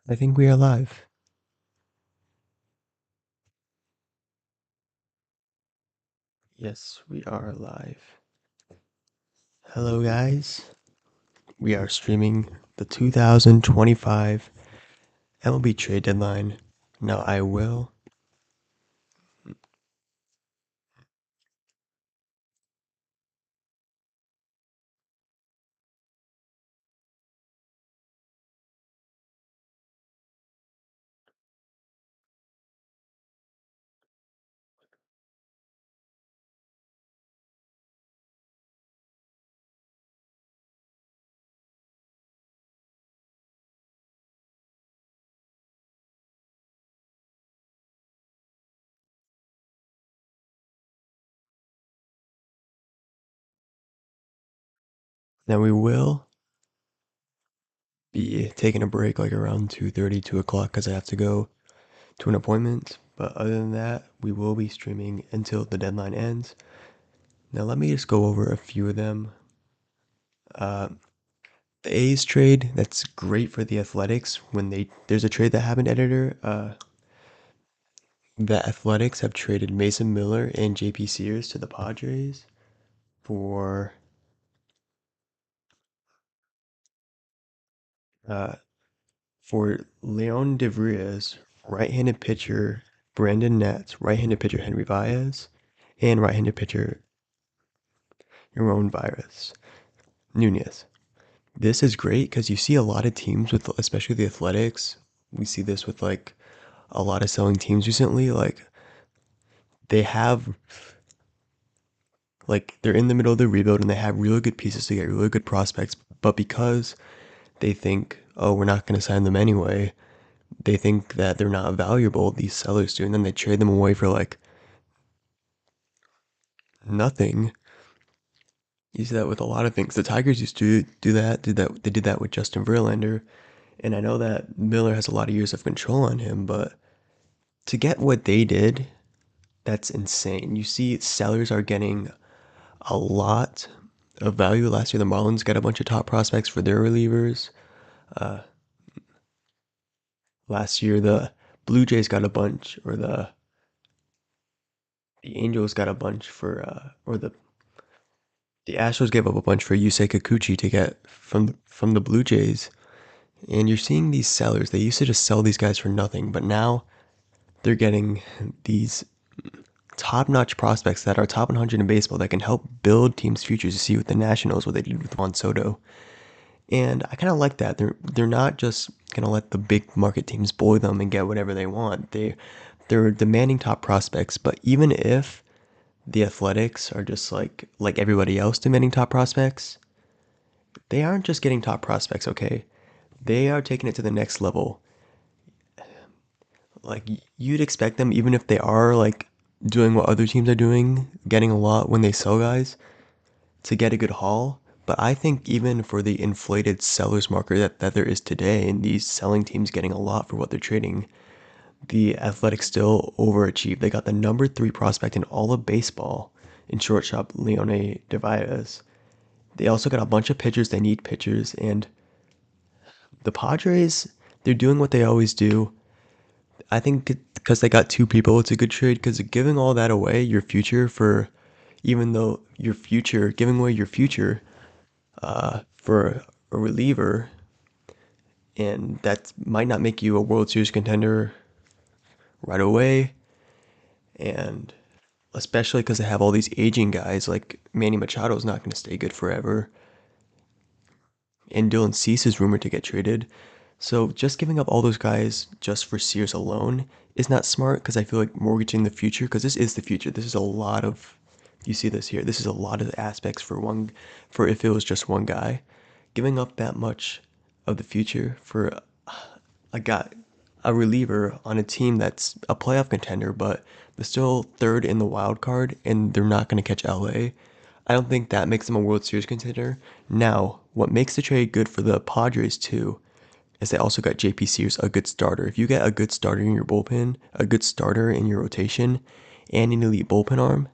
I think we are live. Yes, we are live. Hello, guys. We are streaming the 2025 MLB trade deadline. Now, I will. Now, we will be taking a break like around 2:30, 2 o'clock, because I have to go to an appointment. But other than that, we will be streaming until the deadline ends. Now, let me just go over a few of them. Uh, the A's trade, that's great for the Athletics. There's a trade that happened, editor. The Athletics have traded Mason Miller and JP Sears to the Padres for uh, for Leon DeVries, right-handed pitcher Brandon Nats, right-handed pitcher Henry Baez, and right-handed pitcher Yaron Virus Nunez. This is great because you see a lot of teams with, especially the Athletics. We see this with like a lot of selling teams recently. Like they have, like they're in the middle of the rebuild and they have really good pieces to get really good prospects, but because they think, oh, we're not going to sign them anyway. They think that they're not valuable, these sellers do, and then they trade them away for like nothing. You see that with a lot of things. The Tigers used to do that. They did that with Justin Verlander, and I know that Miller has a lot of years of control on him, but to get what they did, that's insane. You see, sellers are getting a lot of value. Last year, the Marlins got a bunch of top prospects for their relievers. Uh, Last year, the Blue Jays got a bunch, or the Angels got a bunch for, or the Astros gave up a bunch for Yusei Kikuchi to get from the Blue Jays. And you're seeing these sellers. They used to just sell these guys for nothing, but now they're getting these top-notch prospects that are top 100 in baseball that can help build teams' futures. You see with the Nationals what they did with Juan Soto, and I kind of like that. They're not just gonna let the big market teams bully them and get whatever they want. They're demanding top prospects, but even if the Athletics are just like everybody else demanding top prospects, they aren't just getting top prospects, okay? They are taking it to the next level. Like you'd expect them, even if they are like doing what other teams are doing, getting a lot when they sell guys, to get a good haul. But I think even for the inflated sellers market that there is today, and these selling teams getting a lot for what they're trading, the Athletics still overachieved. They got the number three prospect in all of baseball in shortstop Leone DeVias. They also got a bunch of pitchers. They need pitchers, and the Padres, they're doing what they always do. I think because they got two people, it's a good trade because giving all that away, your future for, even though your future, giving away your future for a reliever, and that might not make you a World Series contender right away, and especially because they have all these aging guys, like Manny Machado is not going to stay good forever, and Dylan Cease is rumored to get traded. So just giving up all those guys just for Sears alone is not smart because I feel like mortgaging the future, because this is the future. This is a lot of, you see this here. This is a lot of aspects for one, for if it was just one guy. Giving up that much of the future for a guy, a reliever on a team that's a playoff contender, but they're still third in the wild card and they're not going to catch LA. I don't think that makes them a World Series contender. Now, what makes the trade good for the Padres too is they also got JP Sears, a good starter. If you get a good starter in your bullpen, a good starter in your rotation, and an elite bullpen arm,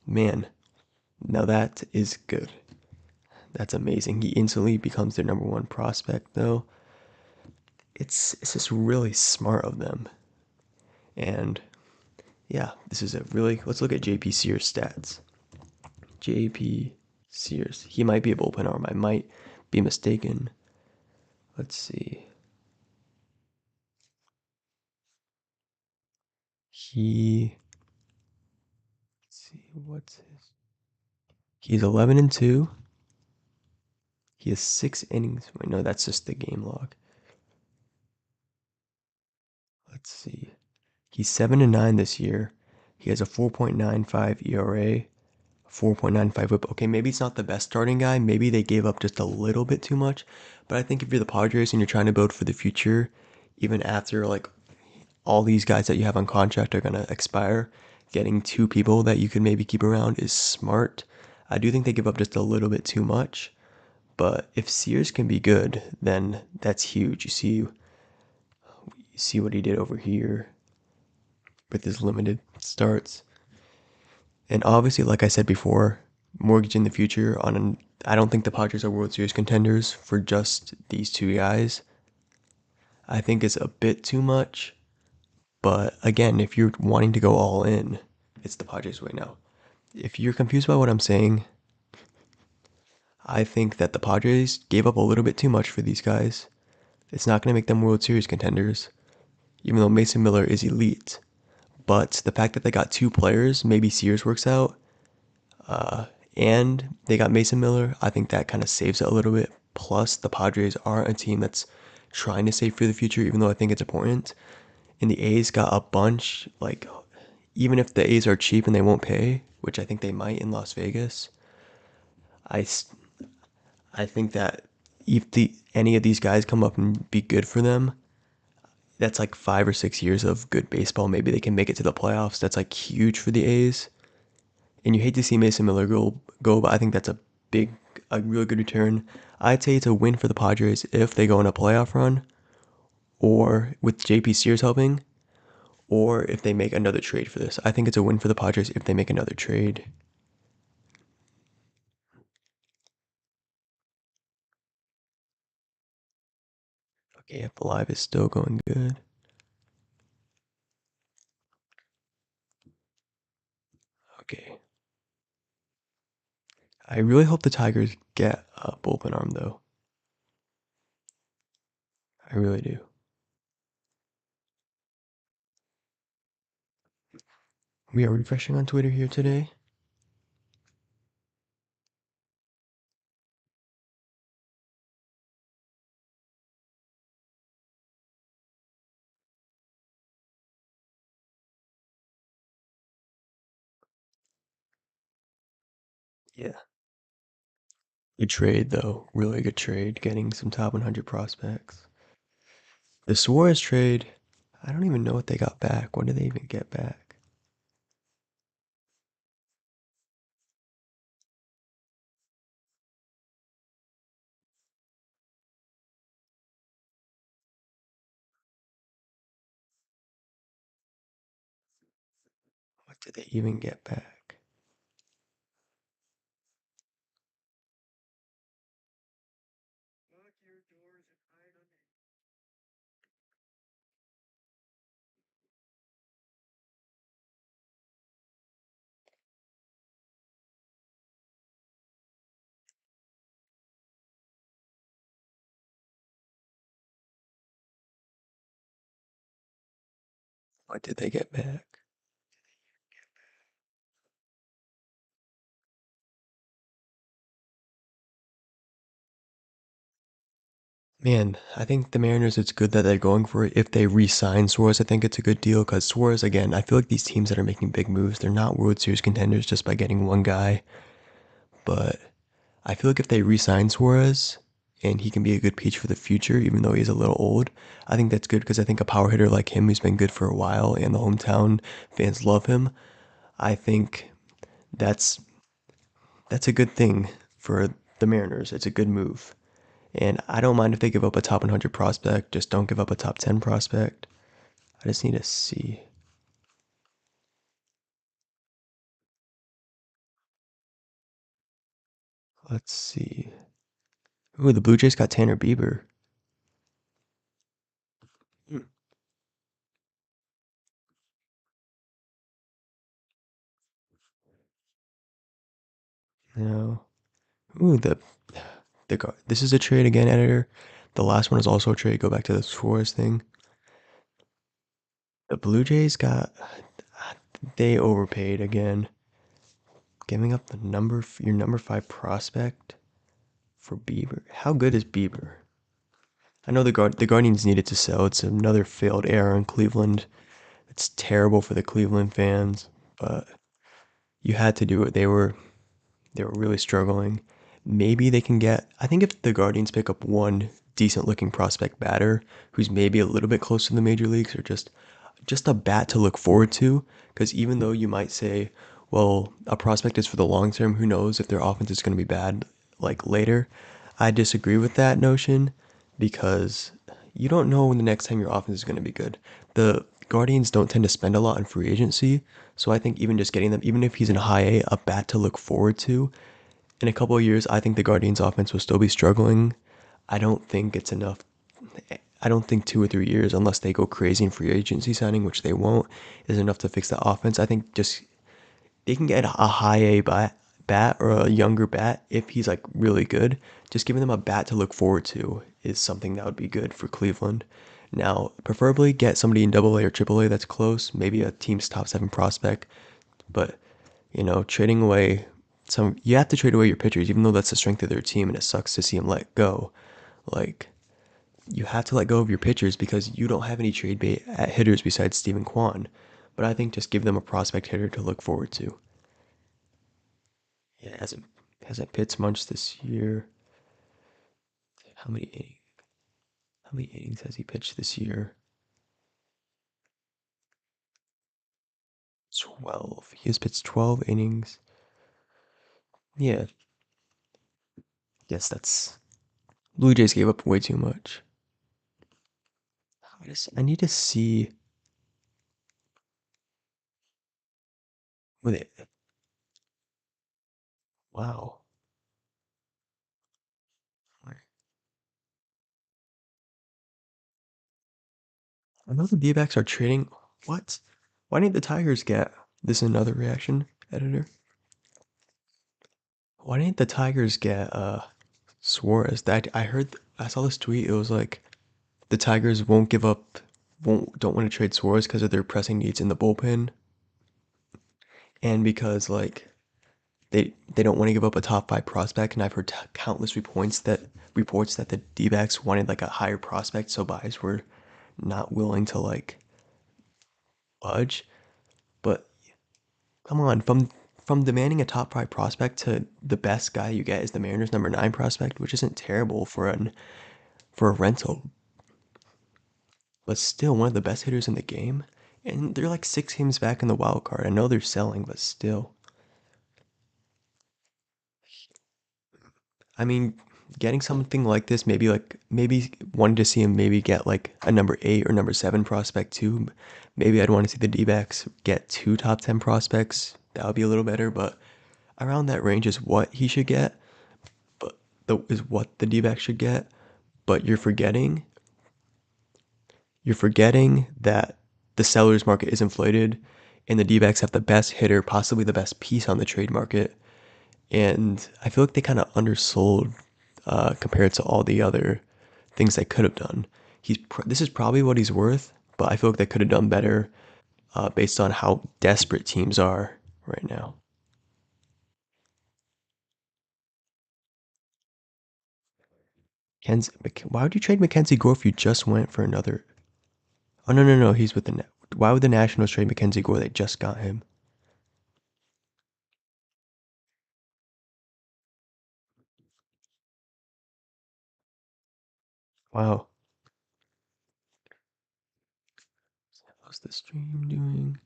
man, now that is good. That's amazing. He instantly becomes their number one prospect, though. it's just really smart of them. And yeah, this is a really, let's look at JP Sears stats. JP Sears. He might be a bullpen arm. I might be mistaken. Let's see. He let's see what's his. He's 11-2. He has 6 innings. Wait, no, that's just the game log. Let's see. He's 7-9 this year. He has a 4.95 ERA, 4.95 whip. Okay, maybe it's not the best starting guy. Maybe they gave up just a little bit too much. But I think if you're the Padres and you're trying to build for the future, even after like all these guys that you have on contract are gonna expire, getting two people that you could maybe keep around is smart. I do think they give up just a little bit too much. But if Sears can be good, then that's huge. You see what he did over here with his limited starts. And obviously, like I said before, mortgage in the future on an I don't think the Padres are World Series contenders for just these two guys. I think it's a bit too much. But again, if you're wanting to go all in, it's the Padres way now. If you're confused by what I'm saying, I think that the Padres gave up a little bit too much for these guys. It's not going to make them World Series contenders, even though Mason Miller is elite. But the fact that they got two players, maybe Sears works out, and they got Mason Miller, I think that kind of saves it a little bit. Plus, the Padres are a team that's trying to save for the future, even though I think it's important. And the A's got a bunch, like, even if the A's are cheap and they won't pay, which I think they might in Las Vegas, I, I think that if any of these guys come up and be good for them, that's like 5 or 6 years of good baseball. Maybe they can make it to the playoffs. That's like huge for the A's. And you hate to see Mason Miller go, but I think that's a really good return. I'd say it's a win for the Padres if they go on a playoff run, or with JP Sears helping, or if they make another trade for this. I think it's a win for the Padres if they make another trade. Okay, if Alive is still going good. Okay. I really hope the Tigers get a bullpen arm, though. I really do. We are refreshing on Twitter here today. Yeah. Good trade, though. Really good trade. Getting some top 100 prospects. The Suarez trade, I don't even know what they got back. What did they even get back? What did they even get back? What did they get back? Man, I think the Mariners, it's good that they're going for it. If they re-sign Suarez, I think it's a good deal because Suarez, again, I feel like these teams that are making big moves, they're not World Series contenders just by getting one guy. But I feel like if they re-sign Suarez and he can be a good piece for the future, even though he's a little old, I think that's good because I think a power hitter like him who's been good for a while and the hometown fans love him, I think that's that's a good thing for the Mariners. It's a good move. And I don't mind if they give up a top 100 prospect, just don't give up a top 10 prospect. I just need to see. Let's see. Ooh, the Blue Jays got Tanner Bieber. No. Ooh, this is a trade again, editor. The last one is also a trade. Go back to the Suarez thing. The Blue Jays got they overpaid again, giving up your number five prospect for Bieber. How good is Bieber? I know the Guardians needed to sell. It's another failed era in Cleveland. It's terrible for the Cleveland fans, but you had to do it. They were really struggling. Maybe they can get. I think if the Guardians pick up one decent looking prospect batter who's maybe a little bit close to the major leagues or just a bat to look forward to, because even though you might say, well, a prospect is for the long term, who knows if their offense is going to be bad like later. I disagree with that notion because you don't know when the next time your offense is going to be good. The Guardians don't tend to spend a lot in free agency, so I think even just getting them, even if he's in high A, a bat to look forward to, in a couple of years, I think the Guardians offense will still be struggling. I don't think it's enough. I don't think 2 or 3 years, unless they go crazy in free agency signing, which they won't, is enough to fix that offense. I think just they can get a high A bat or a younger bat if he's like really good. Just giving them a bat to look forward to is something that would be good for Cleveland. Now, preferably get somebody in Double A or Triple A that's close, maybe a team's top seven prospect. But trading away you have to trade away your pitchers, even though that's the strength of their team, and it sucks to see them let go. Like you have to let go of your pitchers because you don't have any trade bait at hitters besides Steven Kwan. But I think just give them a prospect hitter to look forward to. Yeah, hasn't Pitts munched this year? How many how many innings has he pitched this year? 12. He has pitched 12 innings. Yeah, yes, that's Blue Jays gave up way too much. I need to see with it. Wow. I know the D-backs are trading. What? Why didn't the Tigers get this? Is another reaction, editor. Why didn't the Tigers get Suarez? That I heard. I saw this tweet. It was like the Tigers won't give up, don't want to trade Suarez because of their pressing needs in the bullpen, and because like they don't want to give up a top five prospect. And I've heard countless reports that the D-backs wanted like a higher prospect, so buys were not willing to like budge. But come on, from demanding a top five prospect to the best guy you get is the Mariners' number nine prospect, which isn't terrible for a rental, but still one of the best hitters in the game. And they're like 6 games back in the wild card. I know they're selling, but still. I mean, getting something like this, maybe wanted to see him maybe get like a number eight or number seven prospect too. Maybe I'd want to see the D-backs get two top 10 prospects. That would be a little better, but around that range is what he should get. But is what the D-backs should get. But you're forgetting that the sellers market is inflated, and the D-backs have the best hitter, possibly the best piece on the trade market. And I feel like they kind of undersold compared to all the other things they could have done. This is probably what he's worth, but I feel like they could have done better based on how desperate teams are right now. Why would you trade Mackenzie Gore if you just went for another? Oh no, no, no, he's with the. Why would the Nationals trade Mackenzie Gore? They just got him. Wow. How's the stream doing?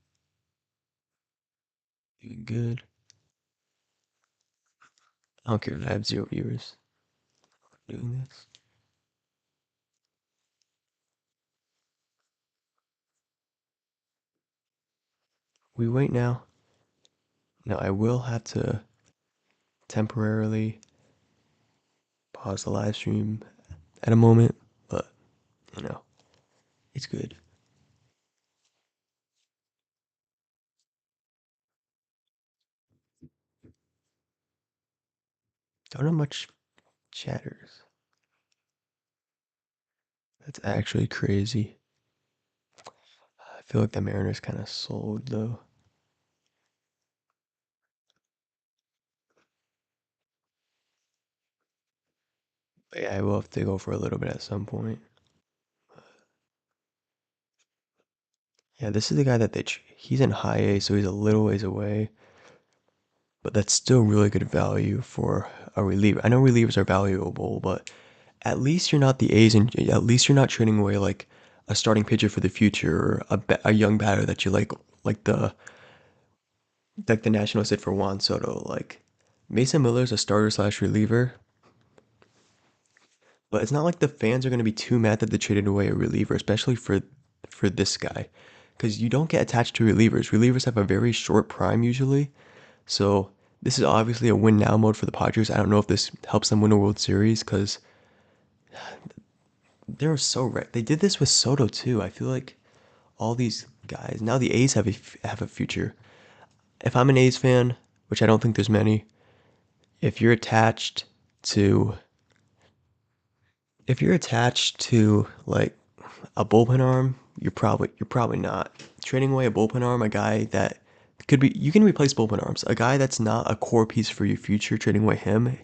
Doing good. I don't care if I have 0 viewers doing this. We wait now. Now I will have to temporarily pause the live stream at a moment, but you know, it's good. Don't have much chatters. That's actually crazy. I feel like the Mariners kind of sold though. But yeah, I will have to go for a little bit at some point. Yeah, this is the guy that he's in high A, so he's a little ways away, but that's still really good value for a reliever. I know relievers are valuable, but at least you're not the A's, and at least you're not trading away like a starting pitcher for the future or a young batter that you like the Nationals did for Juan Soto. Like Mason Miller's a starter slash reliever, but it's not like the fans are going to be too mad that they traded away a reliever, especially for this guy, because you don't get attached to relievers. Relievers have a very short prime usually, so this is obviously a win now mode for the Padres. I don't know if this helps them win a World Series because they're so right. They did this with Soto too. I feel like all these guys now the A's have a future. If I'm an A's fan, which I don't think there's many, if you're attached to if you're attached to like a bullpen arm, you're probably not trading away a bullpen arm. A guy that could be you can replace bullpen arms. A guy that's not a core piece for your future, trading away him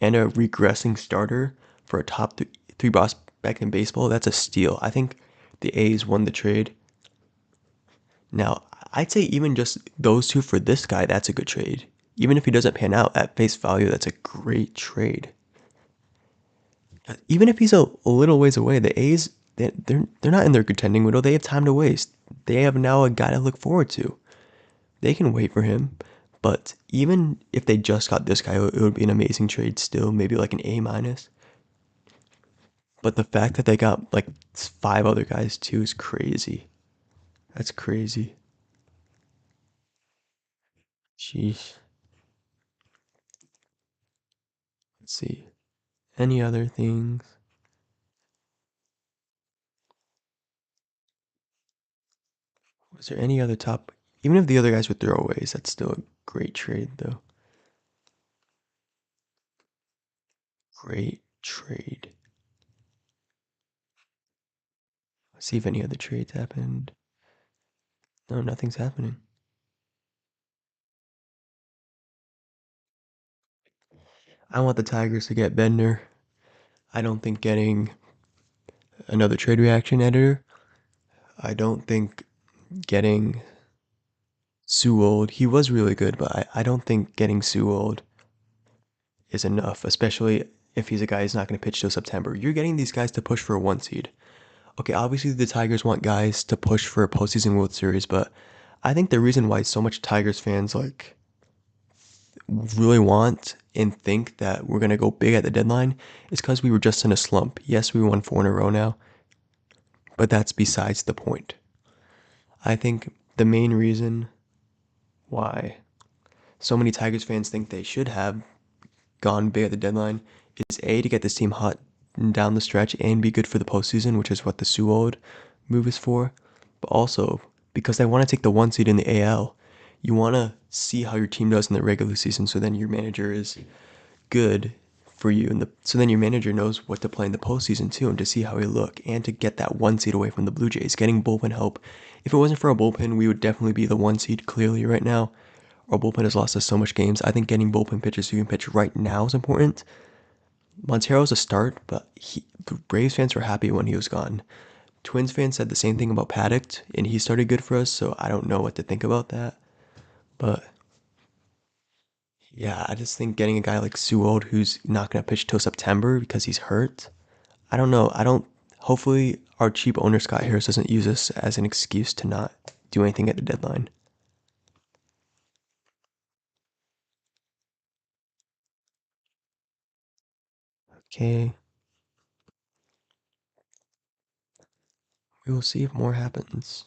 and a regressing starter for a top three prospect in baseball. That's a steal. I think the A's won the trade. Now I'd say even just those two for this guy, that's a good trade. Even if he doesn't pan out at face value, that's a great trade. Even if he's a little ways away, the A's they're not in their contending window. They have time to waste. They have now a guy to look forward to. They can wait for him. But even if they just got this guy, it would be an amazing trade still, maybe like an A minus. But the fact that they got like five other guys too is crazy. That's crazy. Sheesh. Let's see. Any other things? Was there any other top? Even if the other guys were throwaways, that's still a great trade though. Great trade. See if any other trades happened. No, nothing's happening. I want the Tigers to get Bender. I don't think getting another trade reaction editor. I don't think getting Sewell. He was really good, but I don't think getting Sewell is enough, especially if he's a guy who's not going to pitch till September. You're getting these guys to push for a one seed. Okay, obviously the Tigers want guys to push for a postseason World Series, but I think the reason why so much Tigers fans like really want and think that we're going to go big at the deadline is because we were just in a slump. Yes, we won four in a row now, but that's besides the point. I think the main reason why so many Tigers fans think they should have gone big at the deadline is A, to get this team hot down the stretch and be good for the postseason, which is what the Sewell move is for, but also because they want to take the one seed in the AL. You want to see how your team does in the regular season so then your manager is good for you, and so then your manager knows what to play in the postseason too, and to see how he look, and to get that one seed away from the Blue Jays. Getting bullpen help. If it wasn't for a bullpen, we would definitely be the one seed clearly right now. Our bullpen has lost us so much games. I think getting bullpen pitchers who can pitch right now is important. Montero's a start, but the Braves fans were happy when he was gone. Twins fans said the same thing about Paddock, and he started good for us, so I don't know what to think about that. But yeah, I just think getting a guy like Sewell who's not going to pitch till September because he's hurt. I don't know. I don't. Hopefully, our cheap owner Scott Harris doesn't use this as an excuse to not do anything at the deadline. Okay, we will see if more happens.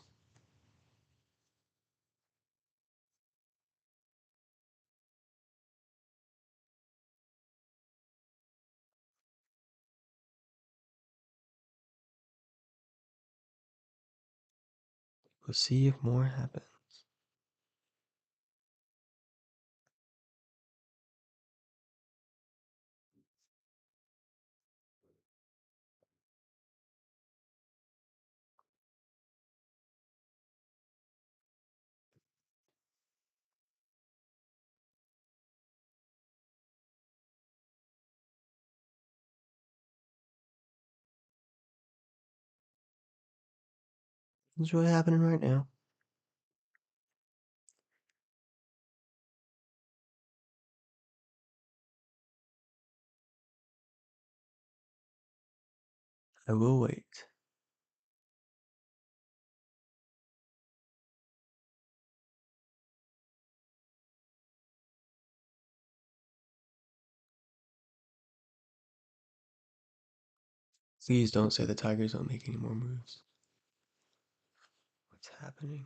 We'll see if more happens. What's really happening right now? I will wait. Please don't say the Tigers don't make any more moves. What's happening?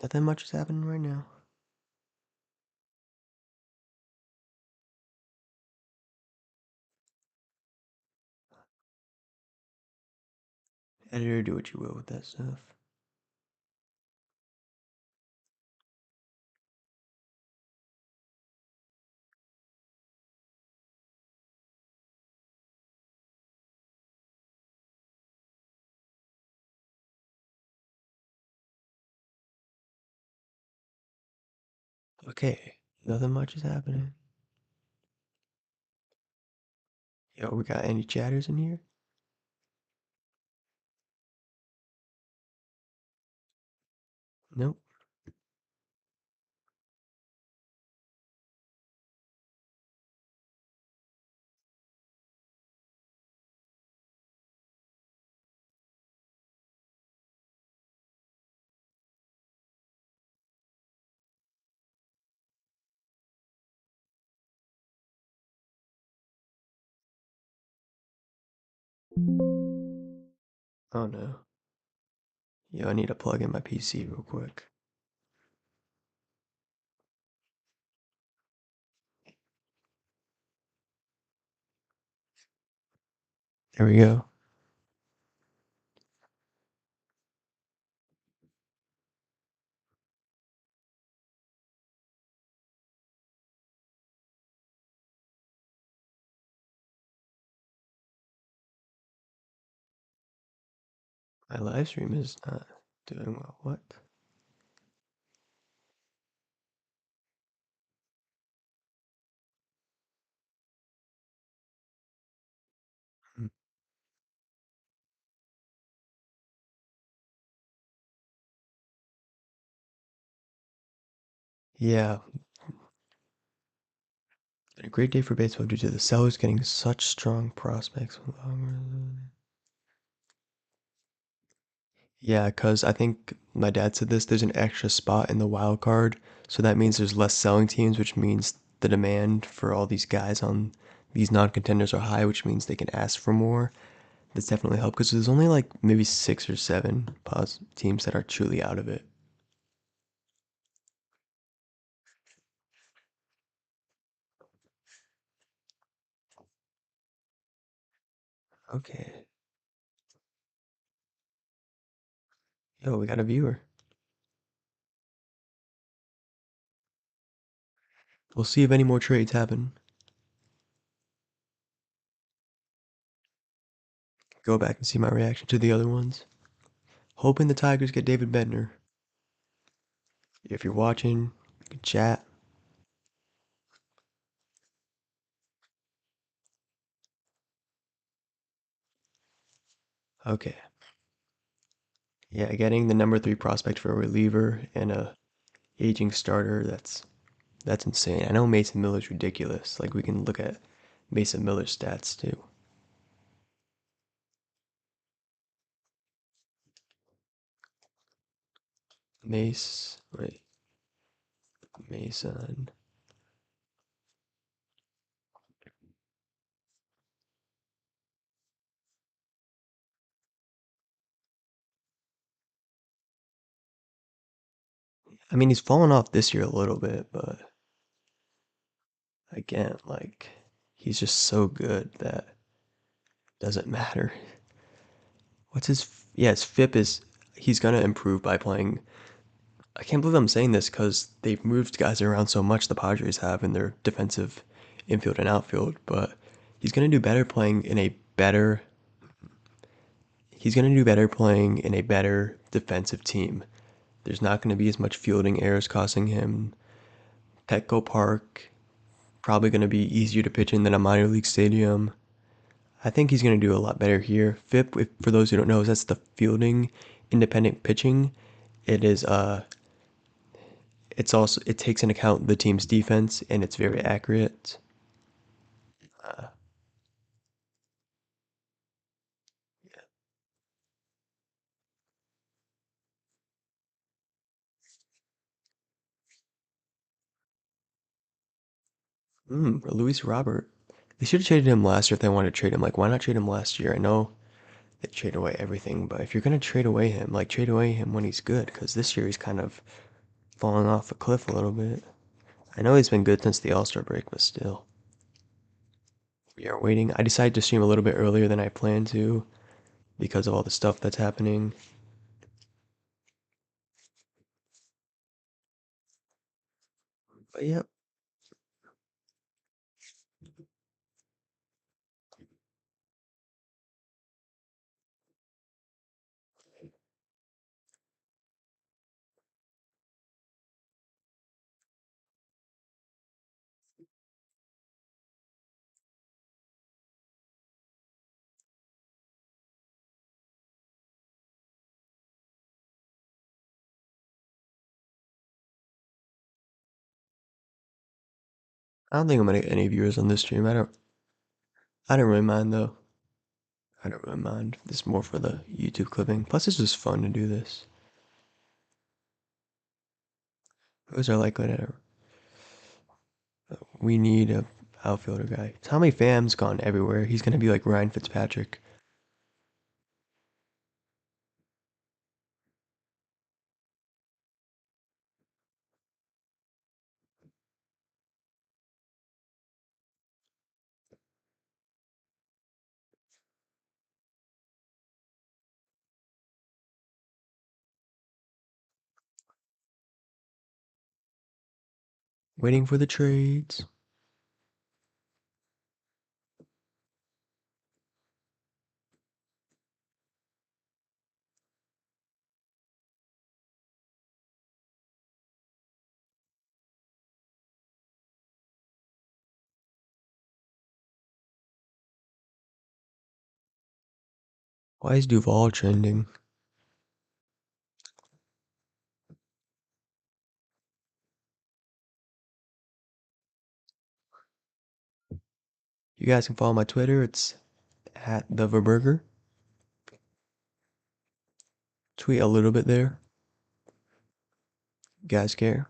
Nothing much is happening right now. Editor, do what you will with that stuff. Okay, nothing much is happening. Yo, we got any chatters in here? Nope. Oh no. Yo, I need to plug in my PC real quick. There we go. My live stream is not doing well. What? Hmm. Yeah, been a great day for baseball due to the sellers getting such strong prospects. Yeah, because I think my dad said this, there's an extra spot in the wild card, so that means there's less selling teams, which means the demand for all these guys on these non-contenders are high, which means they can ask for more. That's definitely helped because there's only like maybe 6 or 7 teams that are truly out of it. Okay. Yo, we got a viewer. We'll see if any more trades happen. Go back and see my reaction to the other ones. Hoping the Tigers get David Bednar. If you're watching, you can chat. Okay. Yeah, getting the number 3 prospect for a reliever and a aging starter, that's insane. I know Mason Miller's ridiculous. Like we can look at Mason Miller's stats too. Wait, Mason. I mean, he's fallen off this year a little bit, but again, like he's just so good that doesn't matter. What's his? Yeah, his FIP is. He's gonna improve by playing. I can't believe I'm saying this because they've moved guys around so much. The Padres have in their defensive infield and outfield, but he's gonna do better playing in a better. He's gonna do better playing in a better defensive team. There's not gonna be as much fielding errors costing him. Petco Park. Probably going to be easier to pitch in than a minor league stadium. I think he's going to do a lot better here. FIP, for those who don't know, that's the fielding independent pitching. It is it's also it takes into account the team's defense and it's very accurate. Uh, Luis Robert. They should have traded him last year if they wanted to trade him. Like, why not trade him last year? I know they trade away everything, but if you're gonna trade away him, like trade away him when he's good, because this year he's kind of falling off a cliff a little bit. I know he's been good since the All Star break, but still, we are waiting. I decided to stream a little bit earlier than I planned to because of all the stuff that's happening. But yep, I don't think I'm gonna get any viewers on this stream. I don't really mind though. I don't really mind. This is more for the YouTube clipping. Plus, it's just fun to do this. Those are like whatever. We need a outfielder guy. Tommy Pham's gone everywhere. He's gonna be like Ryan Fitzpatrick. Waiting for the trades. Why is Duval trending? You guys can follow my Twitter. It's at the Verburger. Tweet a little bit there. You guys care?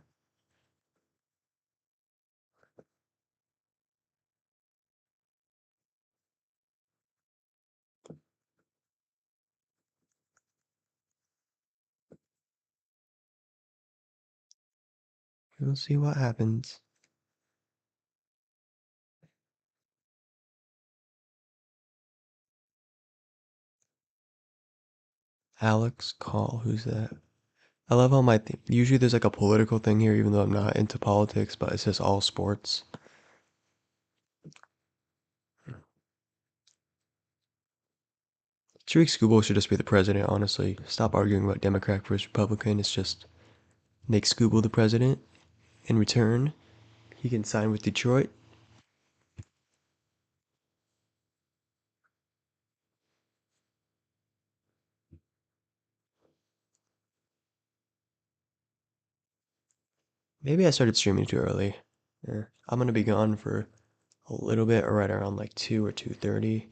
We'll see what happens. Alex Call, who's that? I love how usually there's like a political thing here, even though I'm not into politics, but it's just all sports. Tariq Skubal should just be the president, honestly. Stop arguing about Democrat versus Republican. It's just make Skubal the president. In return, he can sign with Detroit. Maybe I started streaming too early. I'm gonna be gone for a little bit, or right around like 2 or 2:30.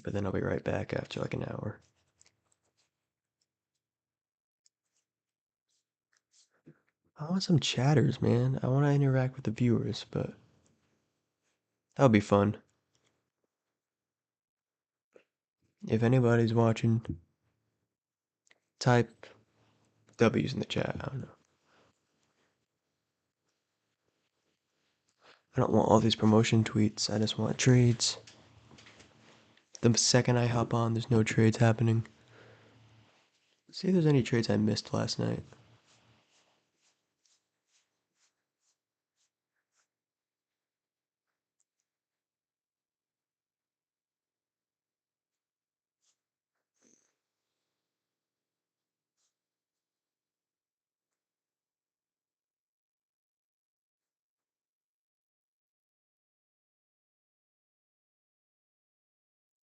But then I'll be right back after like an hour. I want some chatters, man. I want to interact with the viewers, but that'll be fun. If anybody's watching, type W's in the chat. I don't know. I don't want all these promotion tweets. I just want trades. The second I hop on, there's no trades happening. Let's see if there's any trades I missed last night.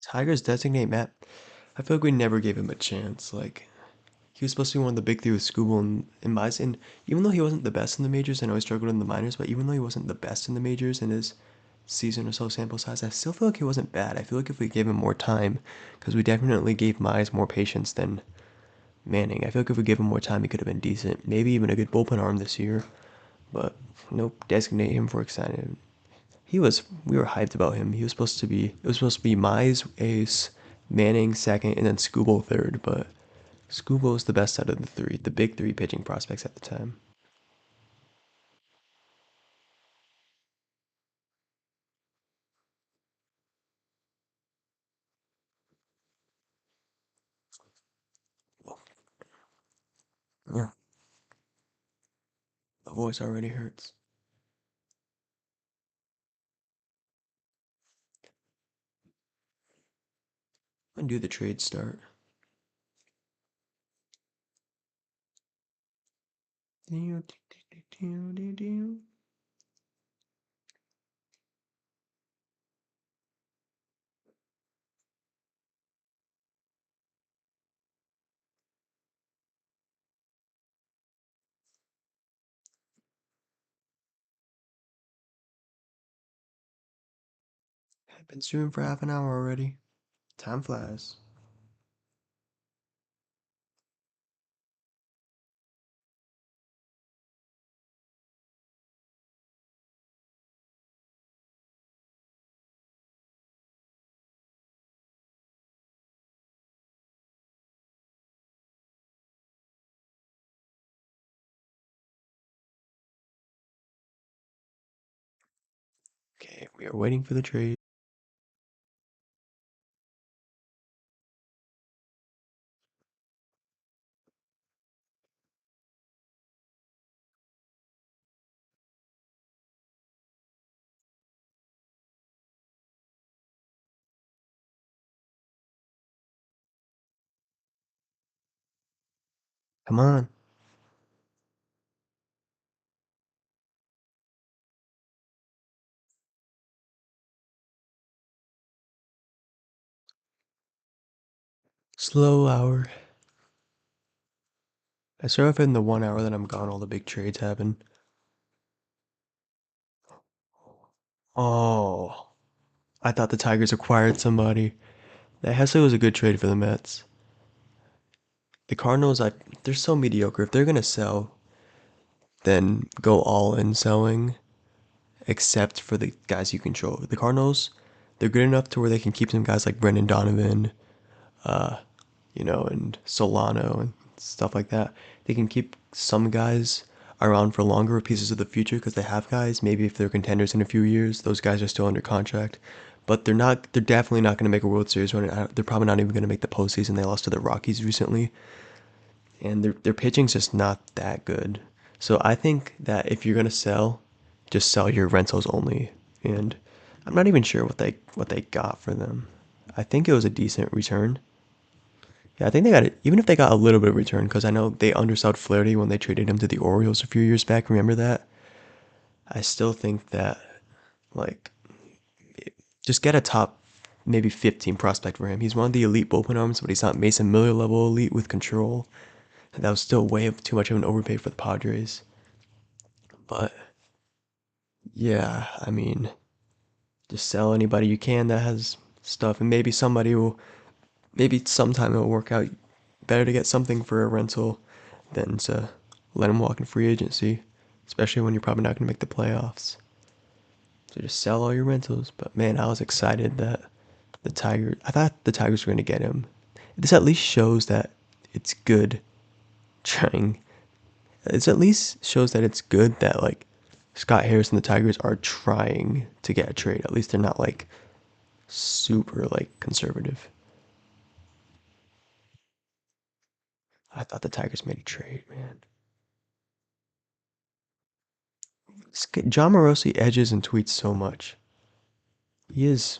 Tigers designate Matt. I feel like we never gave him a chance. Like he was supposed to be one of the big three with Scooble and Mize, and even though he wasn't the best in the majors, I know he struggled in the minors, but even though he wasn't the best in the majors in his season or so sample size, I still feel like he wasn't bad. I feel like if we gave him more time, because we definitely gave Mize more patience than Manning. I feel like if we gave him more time, he could have been decent. Maybe even a good bullpen arm this year. But nope, designate him for excited. We were hyped about him. It was supposed to be Mize, Ace, Manning second, and then Scooble third. But Scooble was the best out of the three, the big three pitching prospects at the time. Yeah, the voice already hurts. When do the trades start? I've been streaming for half an hour already. Time flies. Okay, we are waiting for the trade. Come on. Slow hour. I swear if in the 1 hour that I'm gone, all the big trades happen. Oh, I thought the Tigers acquired somebody. That Hessler was a good trade for the Mets. The Cardinals, they're so mediocre. If they're gonna sell, then go all in selling, except for the guys you control. The Cardinals, they're good enough to where they can keep some guys like Brendan Donovan, uh, and Solano and stuff like that. They can keep some guys around for longer pieces of the future because they have guys. Maybe if they're contenders in a few years, those guys are still under contract. But they're not. They're definitely not going to make a World Series run. They're probably not even going to make the postseason. They lost to the Rockies recently, and their pitching's just not that good. So I think that if you're gonna sell, just sell your rentals only. And I'm not even sure what they got for them. I think it was a decent return. Yeah, I think they got it. Even if they got a little bit of return, because I know they undersold Flaherty when they traded him to the Orioles a few years back. Remember that? I still think that like just get a top maybe 15 prospect for him. He's one of the elite bullpen arms, but he's not Mason Miller level elite with control. And that was still way too much of an overpay for the Padres. But yeah, I mean, just sell anybody you can that has stuff, and maybe sometime it'll work out. Better to get something for a rental than to let him walk in free agency, especially when you're probably not going to make the playoffs. So just sell all your rentals. But man, I was excited that I thought the Tigers were going to get him. This at least shows that it's good trying. It at least shows that it's good that like Scott Harris and the Tigers are trying to get a trade. At least they're not like super like conservative. I thought the Tigers made a trade, man. John Morosi edges and tweets so much. He is.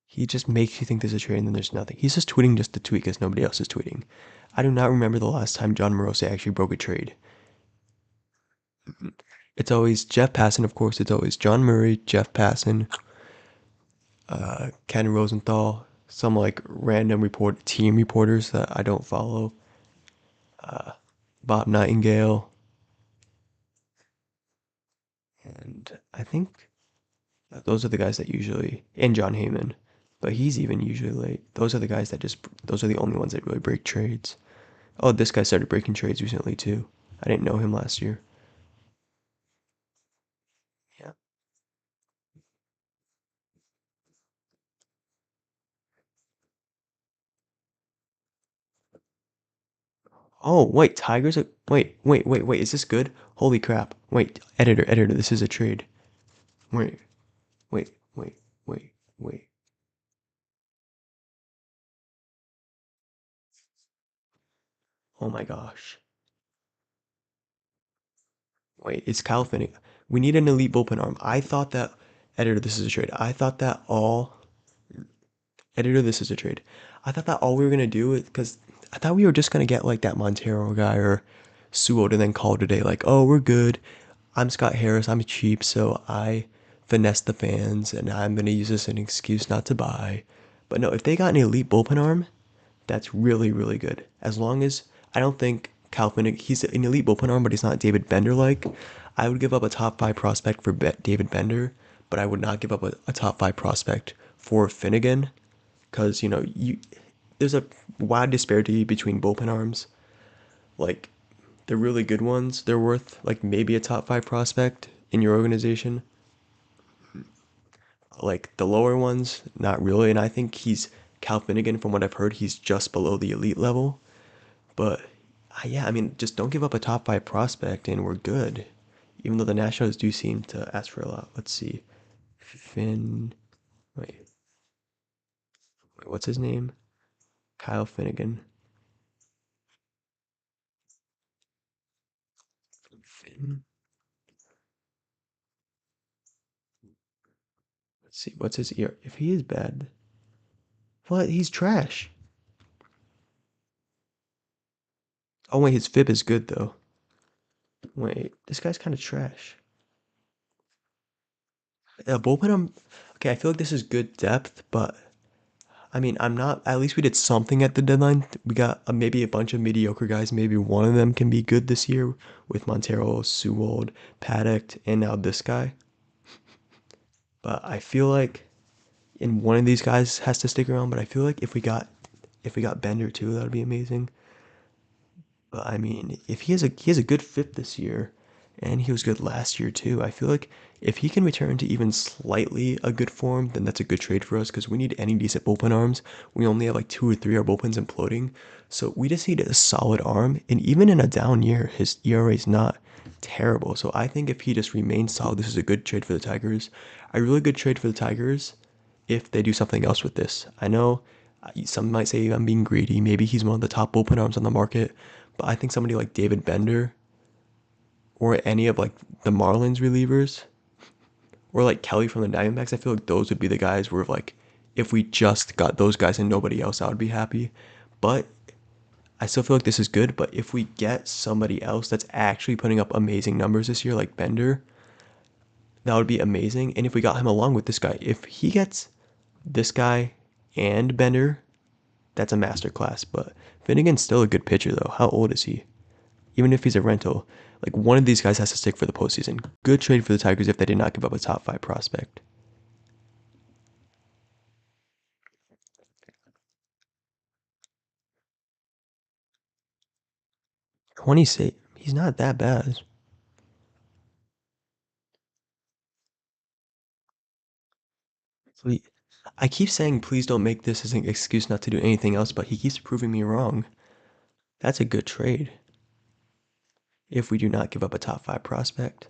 He just makes you think there's a trade and then there's nothing. He's just tweeting just to tweet because nobody else is tweeting. I do not remember the last time John Morosi actually broke a trade. It's always Jeff Passan, of course. It's always John Murray, Jeff Passan, Ken Rosenthal, some like random team reporters that I don't follow, Bob Nightingale, and I think those are the guys that usually, and John Heyman, but he's even usually late. Those are the guys that just, those are the only ones that really break trades. Oh, this guy started breaking trades recently too. I didn't know him last year. Yeah. Oh, wait, Tigers are, wait, is this good? Holy crap. Wait, editor, this is a trade. Wait, wait, wait. Oh my gosh. Wait, it's Kyle Finnegan. We need an elite bullpen arm. I thought that, editor, this is a trade. I thought that all, editor, this is a trade. I thought that all we were gonna do is, because I thought we were just gonna get like that Montero guy or Sewell and then call it a day. Like, oh, we're good. I'm Scott Harris. I'm cheap, so I finesse the fans, and I'm gonna use this as an excuse not to buy. But no, if they got an elite bullpen arm, that's really, really good. As long as I don't think Cal Finnegan, he's an elite bullpen arm, but he's not David Bender like. I would give up a top five prospect for David Bender, but I would not give up a top five prospect for Finnegan, because there's a wide disparity between bullpen arms. Like the really good ones, they're worth like maybe a top five prospect in your organization. Like the lower ones, not really. And I think he's Cal Finnegan, from what I've heard, he's just below the elite level. But yeah, I mean, just don't give up a top five prospect, and we're good. Even though the Nationals do seem to ask for a lot. Let's see, Finn. Wait, what's his name? Kyle Finnegan. Finn. Let's see, what's his ear? If he is bad, what? He's trash. Oh wait, his fib is good though. Wait, this guy's kind of trash. Bullpen. Okay. I feel like this is good depth, but I mean, I'm not. At least we did something at the deadline. We got maybe a bunch of mediocre guys. Maybe one of them can be good this year with Montero, Sewell, Paddock, and now this guy. But I feel like, and one of these guys has to stick around. But I feel like if we got Bender too, that would be amazing. But I mean, if he has a good fit this year, and he was good last year too, I feel like if he can return to even slightly a good form, then that's a good trade for us because we need any decent bullpen arms. We only have like two or three. Our bullpen's imploding, so we just need a solid arm. And even in a down year, his ERA is not terrible. So I think if he just remains solid, this is a good trade for the Tigers. A really good trade for the Tigers if they do something else with this. I know some might say I'm being greedy. Maybe he's one of the top bullpen arms on the market, but I think somebody like David Bender or any of like the Marlins relievers or like Kelly from the Diamondbacks, I feel like those would be the guys where like if we just got those guys and nobody else, I would be happy. But I still feel like this is good. But if we get somebody else that's actually putting up amazing numbers this year, like Bender, that would be amazing. And if we got him along with this guy, if he gets this guy and Bender, that's a masterclass. But Finnegan's still a good pitcher though. How old is he? Even if he's a rental, like one of these guys has to stick for the postseason. Good trade for the Tigers if they did not give up a top five prospect. 26. He's not that bad. I keep saying please don't make this as an excuse not to do anything else, but he keeps proving me wrong. That's a good trade if we do not give up a top five prospect.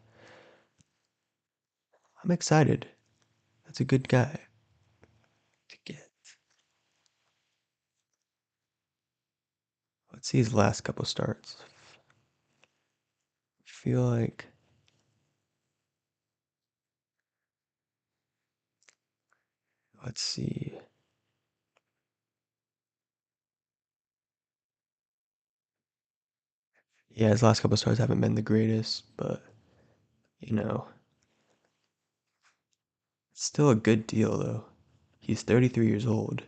I'm excited. That's a good guy to get. Let's see his last couple starts. Feel like, let's see. Yeah, his last couple starts haven't been the greatest, but you know, it's still a good deal though. He's 33 years old.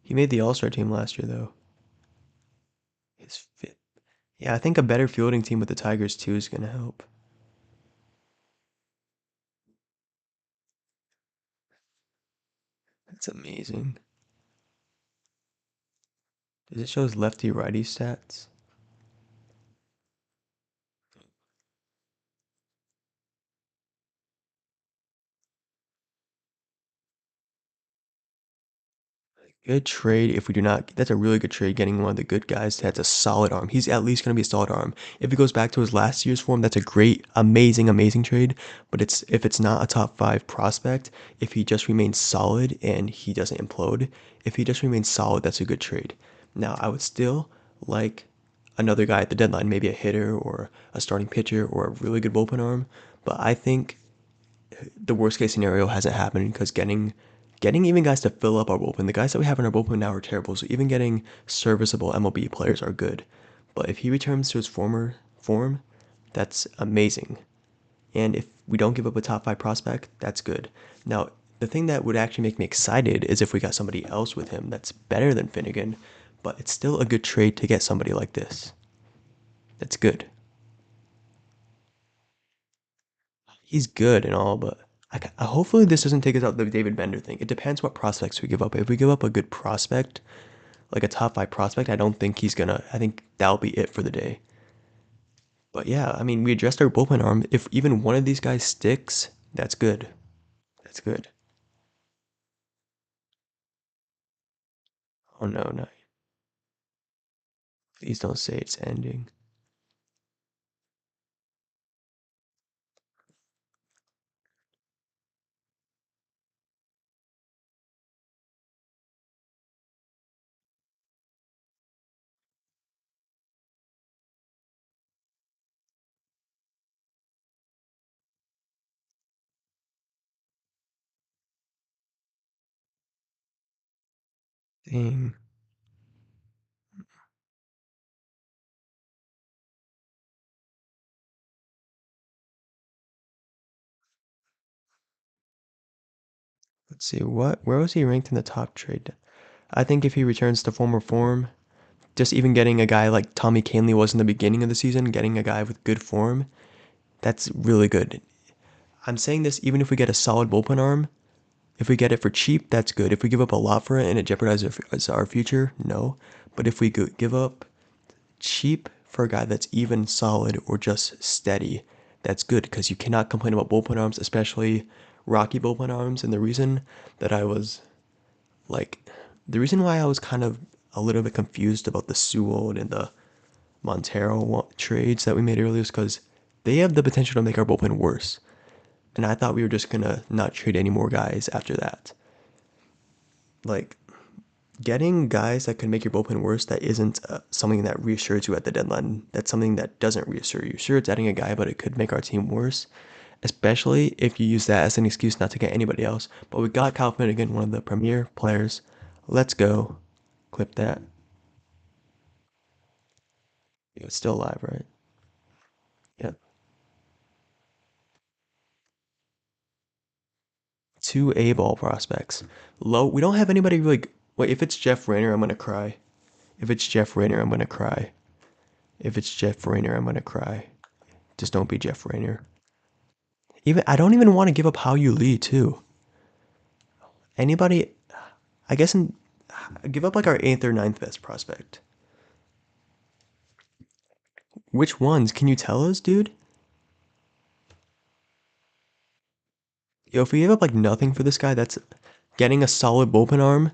He made the All-Star team last year though. His fit. Yeah, I think a better fielding team with the Tigers too is gonna help. That's amazing. Does it show his lefty righty stats? Good trade if we do not. That's a really good trade getting one of the good guys that's a solid arm. He's at least going to be a solid arm. If he goes back to his last year's form, that's a great, amazing, amazing trade. But it's if it's not a top five prospect, if he just remains solid and he doesn't implode, if he just remains solid, that's a good trade. Now, I would still like another guy at the deadline, maybe a hitter or a starting pitcher or a really good bullpen arm. But I think the worst case scenario hasn't happened because getting even guys to fill up our bullpen, the guys that we have in our bullpen now are terrible. So even getting serviceable MLB players are good. But if he returns to his former form, that's amazing. And if we don't give up a top five prospect, that's good. Now, the thing that would actually make me excited is if we got somebody else with him that's better than Finnegan, but it's still a good trade to get somebody like this. That's good. He's good and all, but hopefully this doesn't take us out the David Bender thing. It depends what prospects we give up. If we give up a good prospect, like a top five prospect, I don't think he's gonna. I think that'll be it for the day. But yeah, I mean, we addressed our bullpen arm. If even one of these guys sticks, that's good. That's good. Oh no, no. Please don't say it's ending. Dang. Let's see. Where was he ranked in the top trade? I think if he returns to former form, just even getting a guy like Tommy Kahnle was in the beginning of the season, getting a guy with good form, that's really good. I'm saying this even if we get a solid bullpen arm. If we get it for cheap, that's good. If we give up a lot for it and it jeopardizes our future, no. But if we give up cheap for a guy that's even solid or just steady, that's good because you cannot complain about bullpen arms, especially rocky bullpen arms. And the reason that I was like, the reason why I was kind of a little bit confused about the Sewell and the Montero trades that we made earlier is because they have the potential to make our bullpen worse. And I thought we were just gonna not trade any more guys after that. Like getting guys that can make your bullpen worse, that isn't something that reassures you at the deadline. That's something that doesn't reassure you. Sure, it's adding a guy, but it could make our team worse, especially if you use that as an excuse not to get anybody else. But we got Kyle Finnegan, one of the premier players. Let's go. Clip that. It's still alive, right? Yep. Two A ball prospects. Low. We don't have anybody really. Wait, if it's Jeff Rayner, I'm gonna cry. If it's Jeff Rayner, I'm gonna cry. If it's Jeff Rayner, I'm gonna cry. Just don't be Jeff Rayner. Even I don't even want to give up How You Lee too. Anybody, I guess, give up like our eighth or ninth best prospect. Which ones? Can you tell us, dude? Yo, if we give up like nothing for this guy, that's getting a solid bullpen arm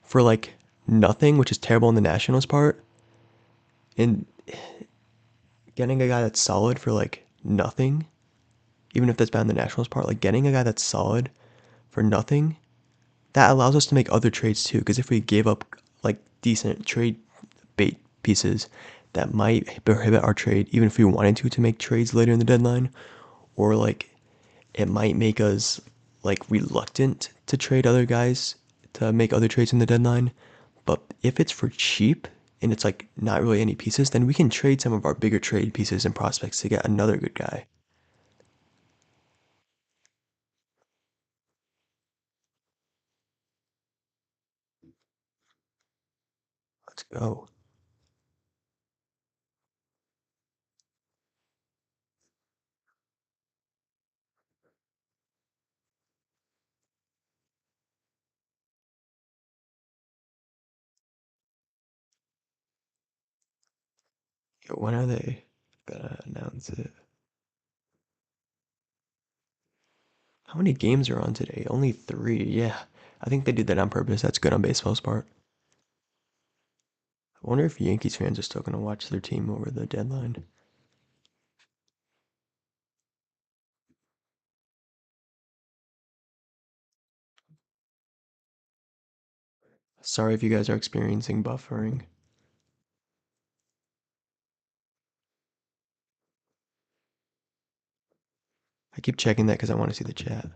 for like nothing, which is terrible on the Nationals part, and getting a guy that's solid for like nothing, even if that's bad on the Nationals part, like getting a guy that's solid for nothing, that allows us to make other trades too. Because if we gave up like decent trade bait pieces, that might prohibit our trade, even if we wanted to make trades later in the deadline, or like it might make us like reluctant to trade other guys to make other trades in the deadline. But if it's for cheap and it's like not really any pieces, then we can trade some of our bigger trade pieces and prospects to get another good guy. Oh, when are they gonna announce it? How many games are on today? Only three. Yeah, I think they did that on purpose. That's good on baseball's part. I wonder if Yankees fans are still gonna watch their team over the deadline. Sorry if you guys are experiencing buffering. I keep checking that because I want to see the chat.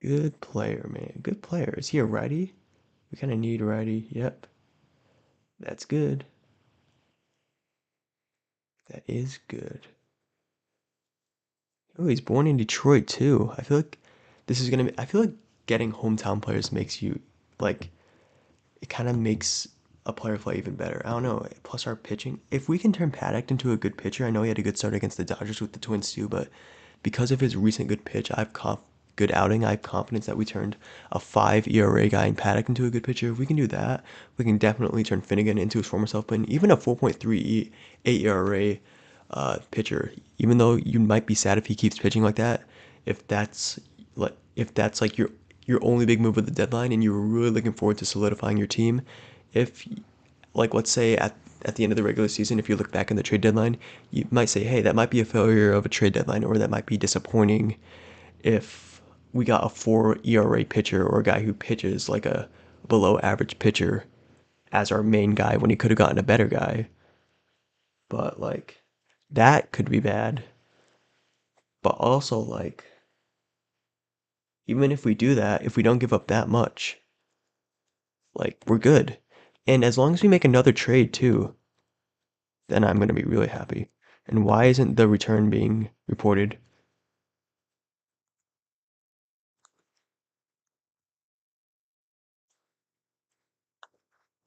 Good player, man. Good player. Is he a righty? We kind of need a righty. Yep, that's good. That is good. Oh, he's born in Detroit too. I feel like this is gonna be. I feel like getting hometown players makes you like it kind of makes a player play even better. I don't know. Plus our pitching. If we can turn Paddock into a good pitcher, I know he had a good start against the Dodgers with the Twins too, but because of his recent good pitch, good outing. I have confidence that we turned a 5 ERA guy in Paddock into a good pitcher. If we can do that, we can definitely turn Finnegan into his former self. But even a 4.38 ERA pitcher, even though you might be sad if he keeps pitching like that, if that's like your only big move of the deadline and you were really looking forward to solidifying your team, if like let's say at the end of the regular season, if you look back in the trade deadline, you might say, hey, that might be a failure of a trade deadline, or that might be disappointing if we got a 4 ERA pitcher or a guy who pitches like a below average pitcher as our main guy when he could have gotten a better guy. But like that could be bad. But also like even if we do that, if we don't give up that much, like we're good. And as long as we make another trade too, then I'm gonna be really happy. And why isn't the return being reported?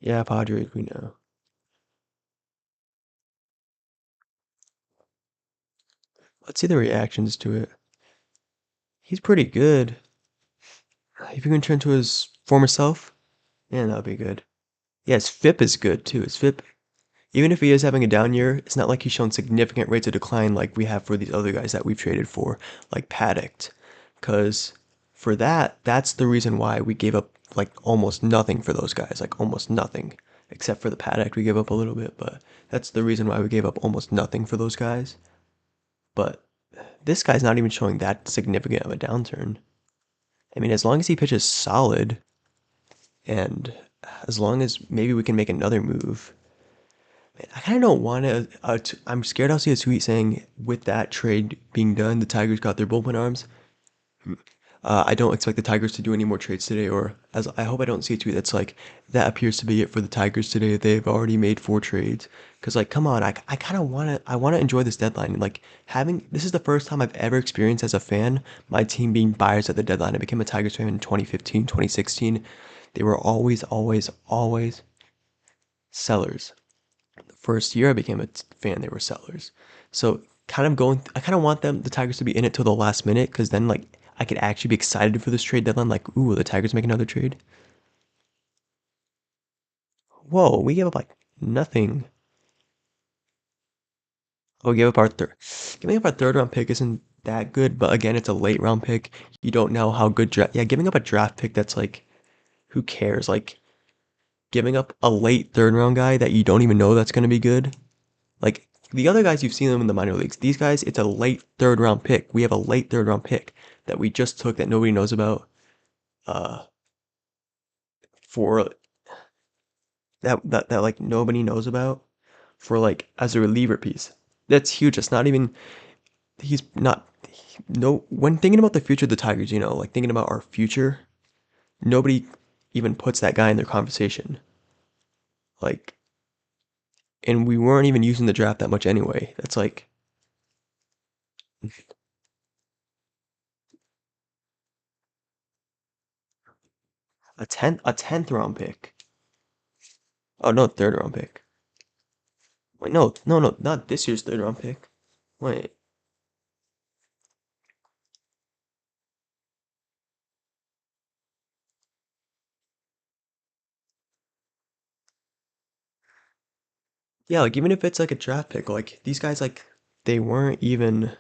Yeah, Padres, we know. Let's see the reactions to it. He's pretty good. If he can turn to his former self, yeah, that would be good. Yeah, his FIP is good too. His FIP, even if he is having a down year, it's not like he's shown significant rates of decline like we have for these other guys that we've traded for, like Paddock. Because for that, that's the reason why we gave up like almost nothing for those guys, like almost nothing. Except for the Paddock, we gave up a little bit, but that's the reason why we gave up almost nothing for those guys. But this guy's not even showing that significant of a downturn. I mean, as long as he pitches solid, and as long as maybe we can make another move. Man, I kind of don't want to. I'm scared I'll see a tweet saying, with that trade being done, the Tigers got their bullpen arms. I don't expect the Tigers to do any more trades today, or as I hope I don't see a tweet that's like, that appears to be it for the Tigers today. They've already made 4 trades. Because like, come on, I kind of want to. I want to enjoy this deadline. And like having this is the first time I've ever experienced as a fan my team being buyers at the deadline. I became a Tigers fan in 2015, 2016. They were always, always, always sellers. The first year I became a fan, they were sellers. So I kind of want the Tigers to be in it till the last minute, because then like I could actually be excited for this trade deadline. Like, ooh, will the Tigers make another trade? Whoa, we gave up like nothing. Oh, we gave up our third. Giving up our third round pick isn't that good, but again, it's a late round pick. You don't know how good draft. Yeah, giving up a draft pick that's like, who cares? Like giving up a late third round guy that you don't even know that's gonna be good. Like the other guys, you've seen them in the minor leagues. These guys, it's a late third round pick. We have a late third round pick that we just took that nobody knows about. Uh, for that like nobody knows about for like as a reliever piece. That's huge. It's not even. He's not. No, when thinking about the future of the Tigers, like thinking about our future, nobody even puts that guy in their conversation. Like, and we weren't even using the draft that much anyway. That's like a tenth round pick. Oh no, third round pick. Wait, no, no, no, not this year's third round pick. Wait. Yeah, like even if it's like a draft pick, like these guys they weren't even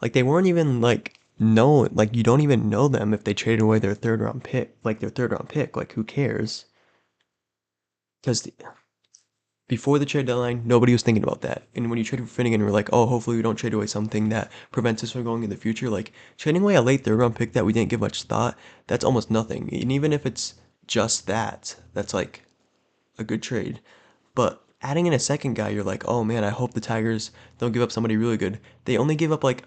they weren't even like know like you don't even know them if they traded away their third round pick, like their third round pick. Like who cares? Because before the trade deadline, nobody was thinking about that. And when you traded for Finnegan, we're like, oh, hopefully we don't trade away something that prevents us from going in the future. Like trading away a late third round pick that we didn't give much thought, that's almost nothing. And even if it's just that, that's like a good trade. But adding in a second guy, you're like, oh man, I hope the Tigers don't give up somebody really good. They only gave up like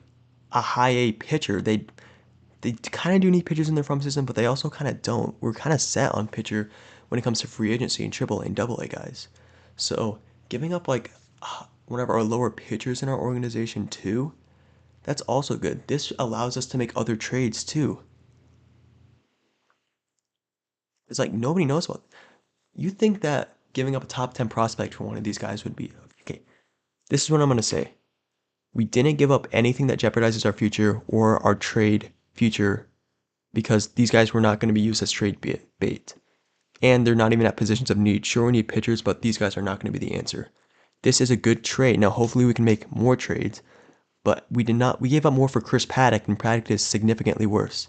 a high A pitcher. They kind of do need pitchers in their farm system, but they also kind of don't. We're kind of set on pitcher when it comes to free agency and AAA and AA guys. So giving up like one of our lower pitchers in our organization too, that's also good. This allows us to make other trades too. It's like nobody knows about. You think that giving up a top 10 prospect for one of these guys would be okay? This is what I'm gonna say. We didn't give up anything that jeopardizes our future or our trade future because these guys were not going to be used as trade bait. And they're not even at positions of need. Sure, we need pitchers, but these guys are not going to be the answer. This is a good trade. Now, hopefully, we can make more trades, but we did not. We gave up more for Chris Paddock, and Paddock is significantly worse.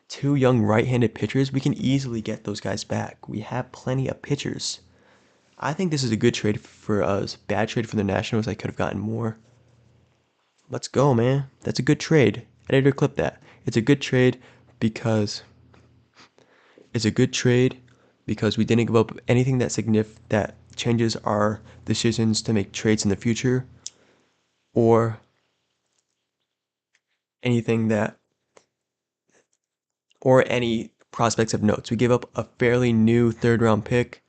Two young right-handed pitchers, we can easily get those guys back. We have plenty of pitchers. I think this is a good trade for us. Bad trade for the Nationals. I could have gotten more. Let's go, man. That's a good trade. Editor, clip that. It's a good trade because it's a good trade because we didn't give up anything that changes our decisions to make trades in the future or anything that or any prospects of notes. We gave up a fairly new third round pick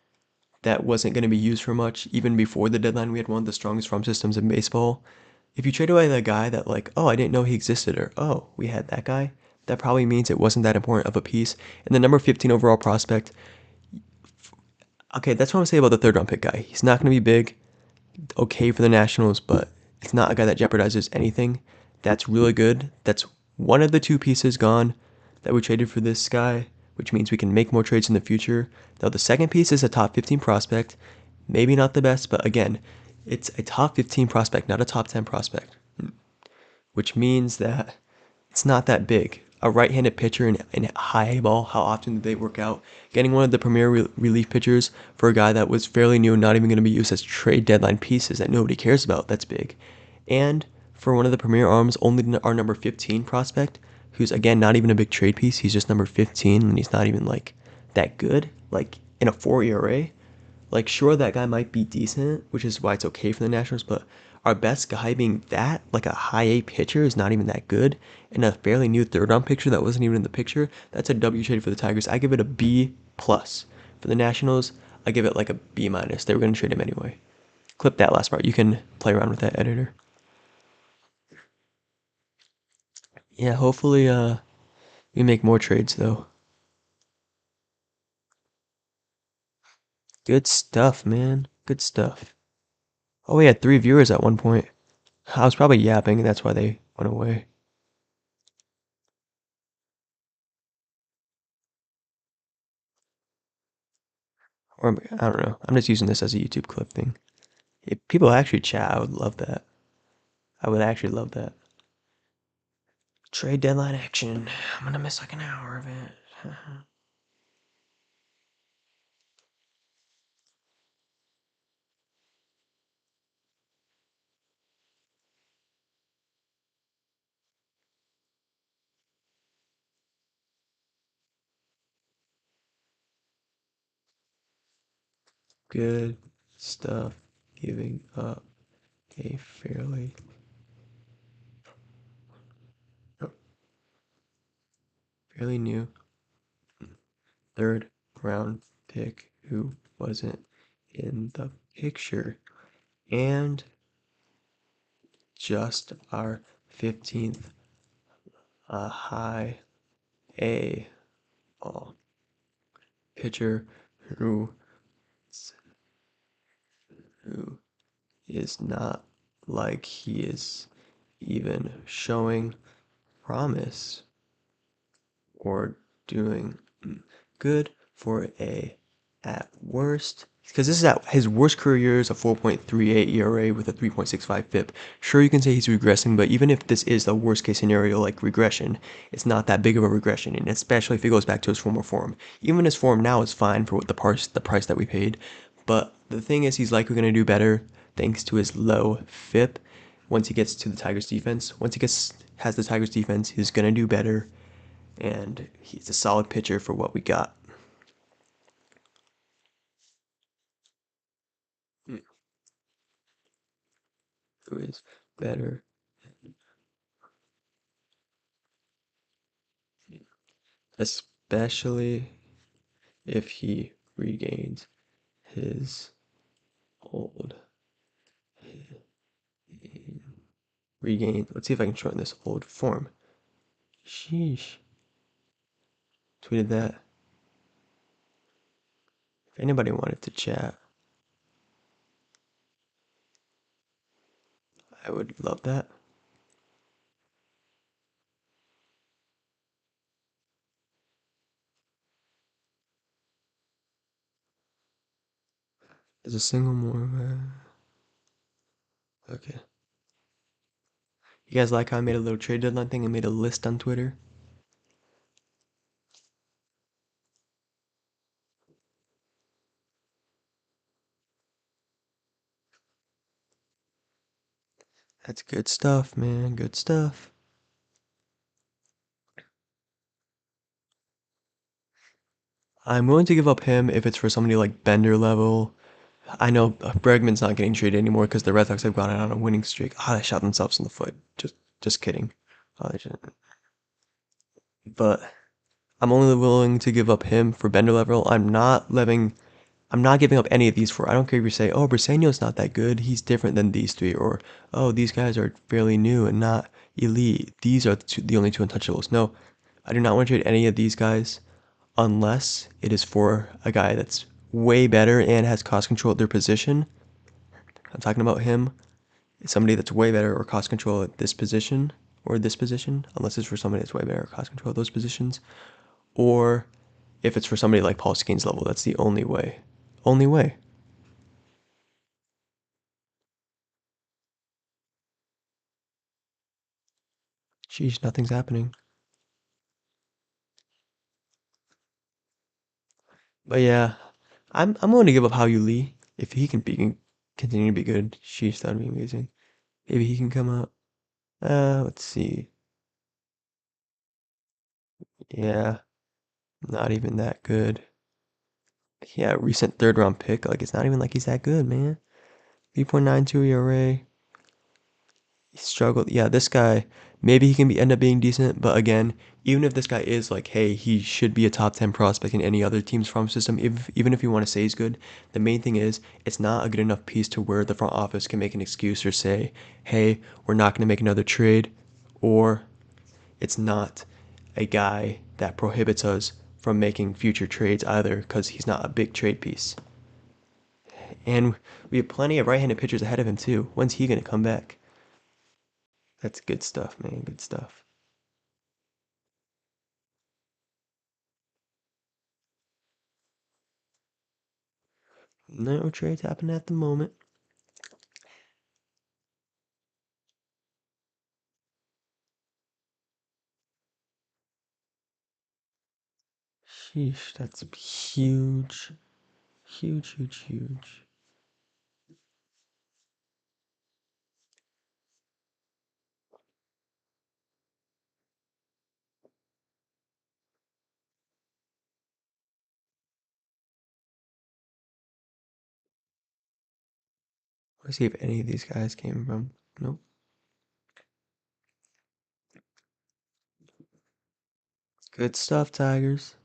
that wasn't going to be used for much. Even before the deadline, we had one of the strongest farm systems in baseball. If you trade away the guy that like, oh, I didn't know he existed, or oh, we had that guy, that probably means it wasn't that important of a piece. And the number 15 overall prospect, okay, that's what I'm saying about the third round pick guy. He's not going to be big, okay for the Nationals, but it's not a guy that jeopardizes anything. That's really good. That's one of the two pieces gone that we traded for this guy, which means we can make more trades in the future. Now, the second piece is a top 15 prospect. Maybe not the best, but again, it's a top 15 prospect, not a top 10 prospect, which means that it's not that big. A right-handed pitcher in high A ball, how often do they work out? Getting one of the premier relief pitchers for a guy that was fairly new and not even going to be used as trade deadline pieces that nobody cares about, that's big. And for one of the premier arms, only our number 15 prospect, who's again not even a big trade piece, he's just number 15 and he's not even like that good, like in a 4 ERA. Like, sure, that guy might be decent, which is why it's okay for the Nationals, but our best guy being that, like a high A pitcher, is not even that good. And a fairly new third round pitcher that wasn't even in the picture, that's a W trade for the Tigers. I give it a B plus. For the Nationals, I give it like a B minus. They were going to trade him anyway. Clip that last part. You can play around with that, editor. Yeah, hopefully, we make more trades though. Good stuff, man. Good stuff. Oh, we had 3 viewers at one point. I was probably yapping, and that's why they went away. Or I don't know. I'm just using this as a YouTube clip thing. If people actually chat, I would love that. I would actually love that. Trade deadline action. I'm gonna miss like an hour of it. Good stuff. Giving up a oh, fairly new third round pick who wasn't in the picture and just our 15th high A ball pitcher who who is not like he is even showing promise or doing good for a at worst. Because this is at his worst career year is a 4.38 ERA with a 3.65 FIP. Sure, you can say he's regressing, but even if this is the worst case scenario like regression, it's not that big of a regression, and especially if he goes back to his former form. Even his form now is fine for what the price that we paid, but the thing is he's likely going to do better thanks to his low FIP. Once he gets to the Tigers defense, once he gets has the Tigers defense, he's going to do better, and he's a solid pitcher for what we got. Who is better, especially if he regains his old regain. Let's see if I can shorten this old form. Sheesh. Tweeted that. If anybody wanted to chat, I would love that. There's a single more. Okay. You guys like how I made a little trade deadline thing and made a list on Twitter? That's good stuff, man. Good stuff. I'm willing to give up him if it's for somebody like Bender level. I know Bregman's not getting traded anymore because the Red Sox have gone out on a winning streak. Ah, they shot themselves in the foot. Just kidding. They shouldn't. But I'm only willing to give up him for Bender level. I'm not giving up any of these four. I don't care if you say, oh, Briseño's not that good. He's different than these three. Or, oh, these guys are fairly new and not elite. These are the only two untouchables. No, I do not want to trade any of these guys unless it is for a guy that's way better and has cost control at their position. I'm talking about him. Somebody that's way better or cost control at this position, unless it's for somebody that's way better or cost control at those positions. Or if it's for somebody like Paul Skeens level, that's the only way. Only way. Sheesh, nothing's happening. But yeah, I'm willing to give up Hao Yu Lee if he can continue to be good. Sheesh, that'd be amazing. Maybe he can come up. Let's see. Yeah, not even that good. Yeah, recent third round pick. Like it's not even like he's that good, man. 3.92 ERA. He struggled. Yeah, this guy, maybe he can end up being decent, but again, even if this guy is like, hey, he should be a top 10 prospect in any other team's farm system, even if you want to say he's good, the main thing is it's not a good enough piece to where the front office can make an excuse or say, hey, we're not going to make another trade, or it's not a guy that prohibits us from making future trades either because he's not a big trade piece. And we have plenty of right-handed pitchers ahead of him too. When's he going to come back? That's good stuff, man. Good stuff. No trades happening at the moment. Sheesh, that's huge. Huge, huge, huge. Let's see if any of these guys came from. Nope. Good stuff, Tigers.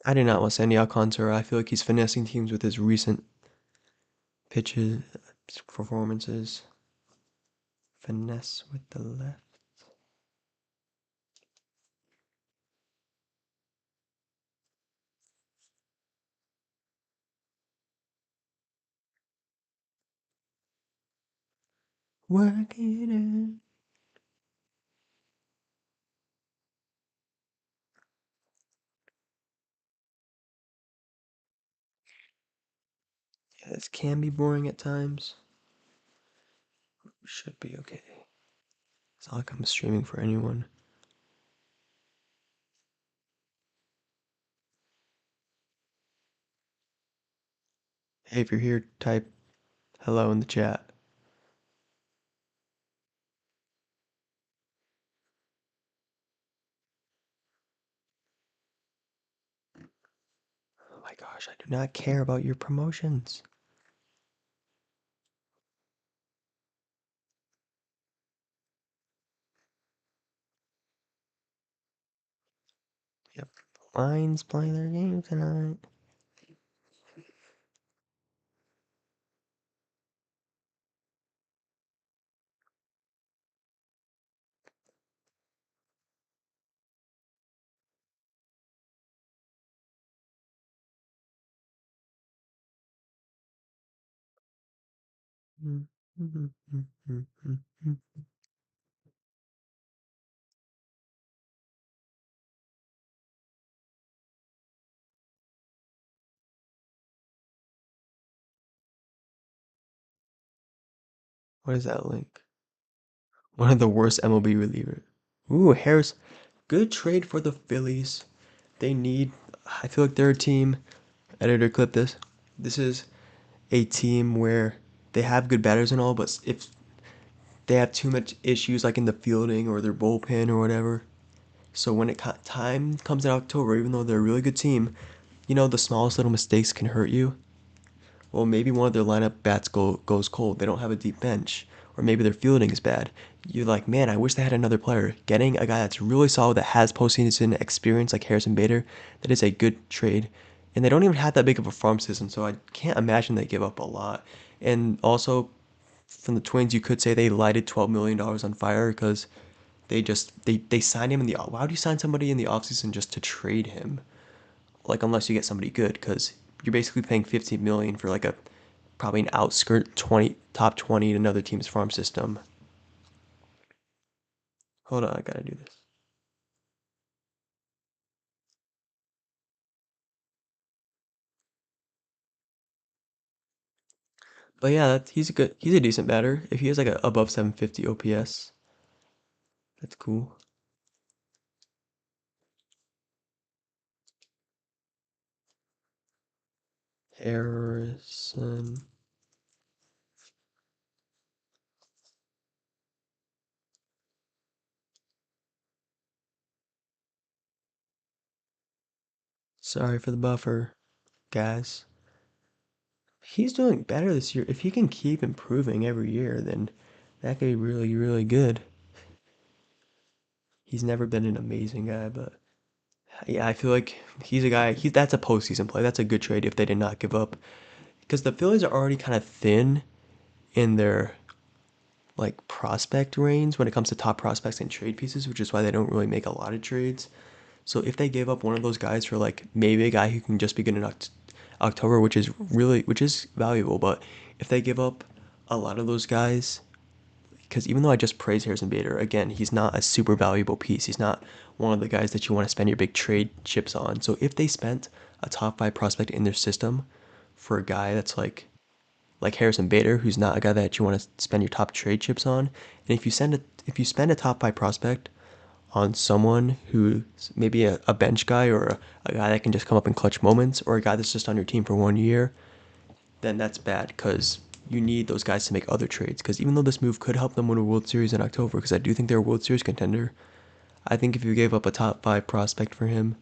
I did not want Sandy Alcantara. I feel like he's finessing teams with his recent pitches, performances. Finesse with the left. Work it out. Yeah, this can be boring at times. Should be okay. It's not like I'm streaming for anyone. Hey, if you're here, type hello in the chat. Oh my gosh, I do not care about your promotions. Yep. Lions playing their game tonight. What is that link? One of the worst MLB relievers. Ooh, Harris. Good trade for the Phillies. They need. I feel like they're a team. Editor, clip this. This is a team where they have good batters and all, but if they have too much issues like in the fielding or their bullpen or whatever, so when time comes in October, even though they're a really good team, the smallest little mistakes can hurt you. Well, maybe one of their lineup bats goes cold. They don't have a deep bench, or maybe their fielding is bad. You're like, man, I wish they had another player. Getting a guy that's really solid that has postseason experience like Harrison Bader, that is a good trade. And they don't even have that big of a farm system, so I can't imagine they give up a lot. And also, from the Twins, you could say they lighted $12 million on fire because they signed him in the. Why would you sign somebody in the offseason just to trade him? Like unless you get somebody good, because you're basically paying 15 million for like a probably an outskirt 20 top 20 in another team's farm system. Hold on, I gotta do this. But yeah, he's a decent batter. If he has like a above 750 OPS, that's cool. Harrison. Sorry for the buffer, guys. He's doing better this year. If he can keep improving every year, then that could be really, really good. He's never been an amazing guy, but yeah, I feel like he's a guy. That's a postseason play. That's a good trade if they did not give up, because the Phillies are already kind of thin in their like prospect range when it comes to top prospects and trade pieces, which is why they don't really make a lot of trades. So if they gave up one of those guys for like maybe a guy who can just be good in October, which is valuable, but if they give up a lot of those guys, because even though I just praised Harrison Bader, again, he's not a super valuable piece. He's not one of the guys that you want to spend your big trade chips on. So if they spent a top five prospect in their system for a guy that's like Harrison Bader, who's not a guy that you want to spend your top trade chips on, and if you spend a top five prospect on someone who's maybe a bench guy or a guy that can just come up in clutch moments or a guy that's just on your team for 1 year, then that's bad because you need those guys to make other trades. Because even though this move could help them win a World Series in October, because I do think they're a World Series contender, I think if you gave up a top five prospect for him,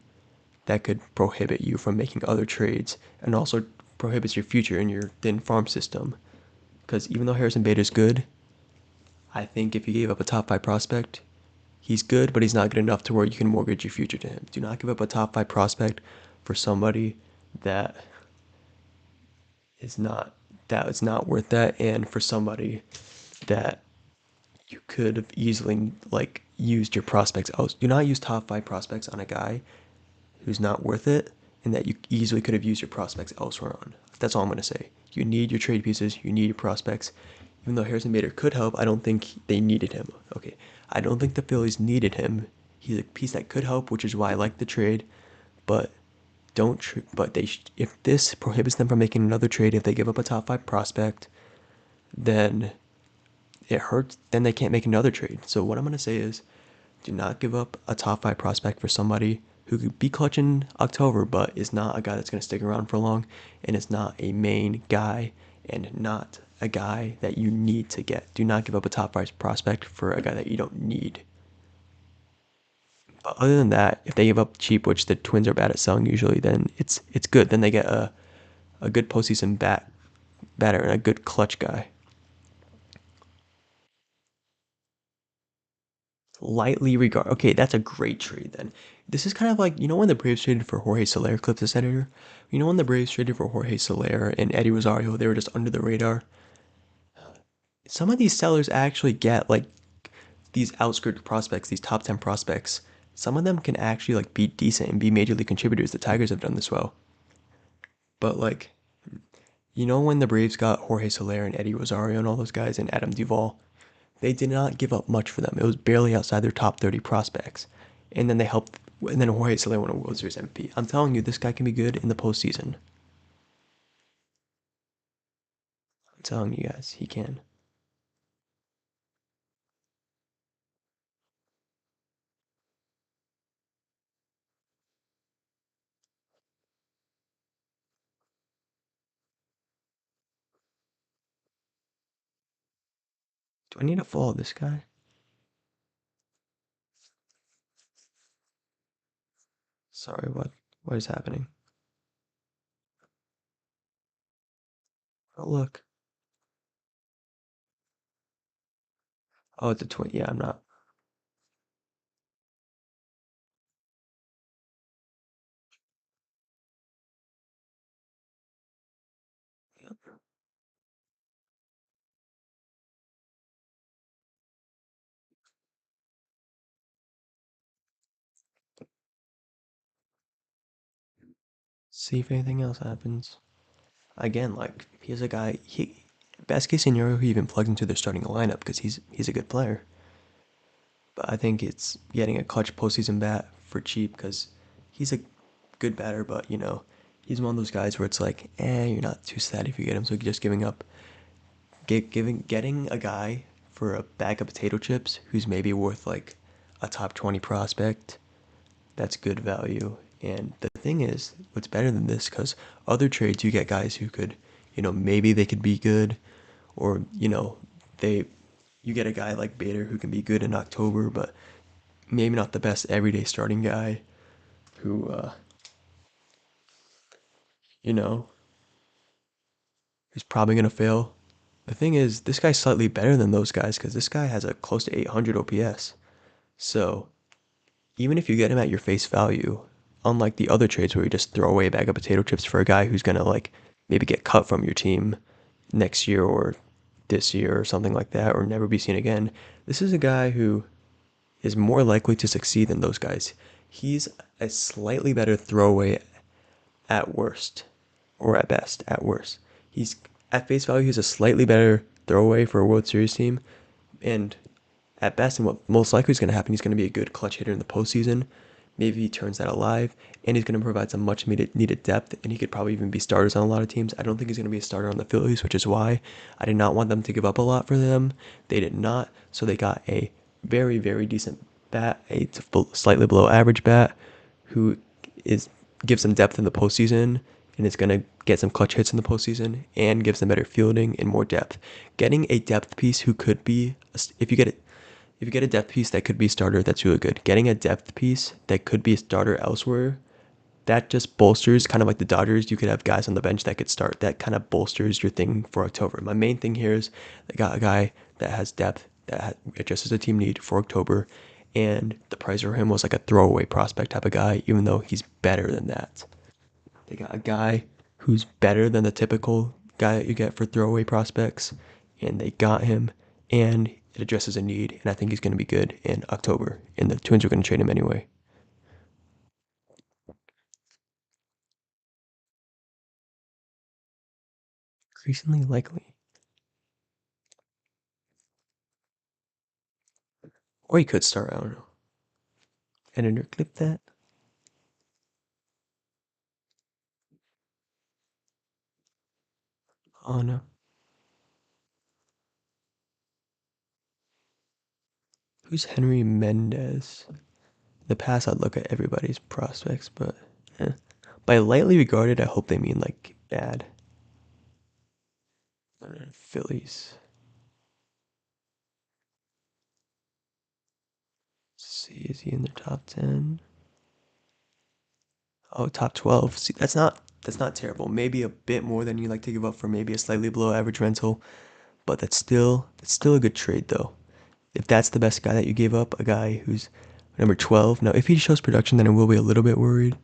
that could prohibit you from making other trades and also prohibits your future in your thin farm system. Because even though Harrison Bader's good, I think if you gave up a top five prospect, he's good, but he's not good enough to where you can mortgage your future to him. Do not give up a top five prospect for somebody that is not worth that, and for somebody that you could have easily like used your prospects else. Do not use top five prospects on a guy who's not worth it, and that you easily could have used your prospects elsewhere on. That's all I'm gonna say. You need your trade pieces. You need your prospects. Even though Harrison Bader could help, I don't think they needed him. Okay, I don't think the Phillies needed him. He's a piece that could help, which is why I like the trade. But but if this prohibits them from making another trade, if they give up a top five prospect, then it hurts. Then they can't make another trade. So what I'm gonna say is, do not give up a top five prospect for somebody who could be clutch in October, but is not a guy that's gonna stick around for long, and is not a main guy, and not a guy that you need to get. Do not give up a top five prospect for a guy that you don't need. But other than that, if they give up cheap, which the Twins are bad at selling usually, then it's good. Then they get a good postseason batter and a good clutch guy. Lightly regard. Okay, that's a great trade then. This is kind of like, when the Braves traded for Jorge Soler, Clips editor. When the Braves traded for Jorge Soler and Eddie Rosario, they were just under the radar. Some of these sellers actually get like these outskirt prospects, these top 10 prospects. Some of them can actually like be decent and be major league contributors. The Tigers have done this well. But like, when the Braves got Jorge Soler and Eddie Rosario and all those guys and Adam Duvall, they did not give up much for them. It was barely outside their top 30 prospects. And then they helped, and then Jorge Soler won a World Series MVP. I'm telling you, this guy can be good in the postseason. I'm telling you guys, he can. Do I need to follow this guy? Sorry, what is happening? Oh, look. Oh, it's a twin. Yeah, I'm not. See if anything else happens. Again, like, he's a guy, best case scenario, he even plugs into their starting lineup because he's a good player. But I think it's getting a clutch postseason bat for cheap because he's a good batter, but he's one of those guys where it's like, you're not too sad if you get him, so you're just getting a guy for a bag of potato chips who's maybe worth like a top 20 prospect. That's good value. And the thing is, what's better than this? Because other trades, you get guys who could, maybe they could be good, or they you get a guy like Bader who can be good in October, but maybe not the best everyday starting guy who you know is probably gonna fail. The thing is, this guy's slightly better than those guys because this guy has a close to 800 OPS. So even if you get him at your face value, unlike the other trades where you just throw away a bag of potato chips for a guy who's gonna like maybe get cut from your team next year or this year or something like that or never be seen again, this is a guy who is more likely to succeed than those guys. He's a slightly better throwaway at worst, or at best, at worst. He's at face value, he's a slightly better throwaway for a World Series team, and at best, and what most likely is going to happen, he's going to be a good clutch hitter in the postseason. Maybe he turns that alive, and he's going to provide some much needed depth, and he could probably even be starters on a lot of teams. I don't think he's going to be a starter on the Phillies, which is why I did not want them to give up a lot for them. They did not, so they got a very, very decent bat, a slightly below average bat, who is gives them depth in the postseason, and is going to get some clutch hits in the postseason, and gives them better fielding and more depth. Getting a depth piece who could be, if you get a depth piece that could be a starter, that's really good. Getting a depth piece that could be a starter elsewhere, that just bolsters, kind of like the Dodgers. You could have guys on the bench that could start. That kind of bolsters your thing for October. My main thing here is they got a guy that has depth, just as a team need for October, and the price for him was like a throwaway prospect type of guy, even though he's better than that. They got a guy who's better than the typical guy that you get for throwaway prospects, and they got him, and it addresses a need, and I think he's going to be good in October, and the Twins are going to trade him anyway. Increasingly likely. Or he could start. I don't know. Editor, clip that. Oh no. Who's Henry Mendez? In the past, I'd look at everybody's prospects, but eh. By lightly regarded, I hope they mean like bad. Phillies. Let's see, is he in their top 10? Oh, top 12. See, that's not terrible. Maybe a bit more than you like to give up for maybe a slightly below average rental, but that's still a good trade though. If that's the best guy that you gave up, a guy who's number 12. Now, if he shows production, then I will be a little bit worried.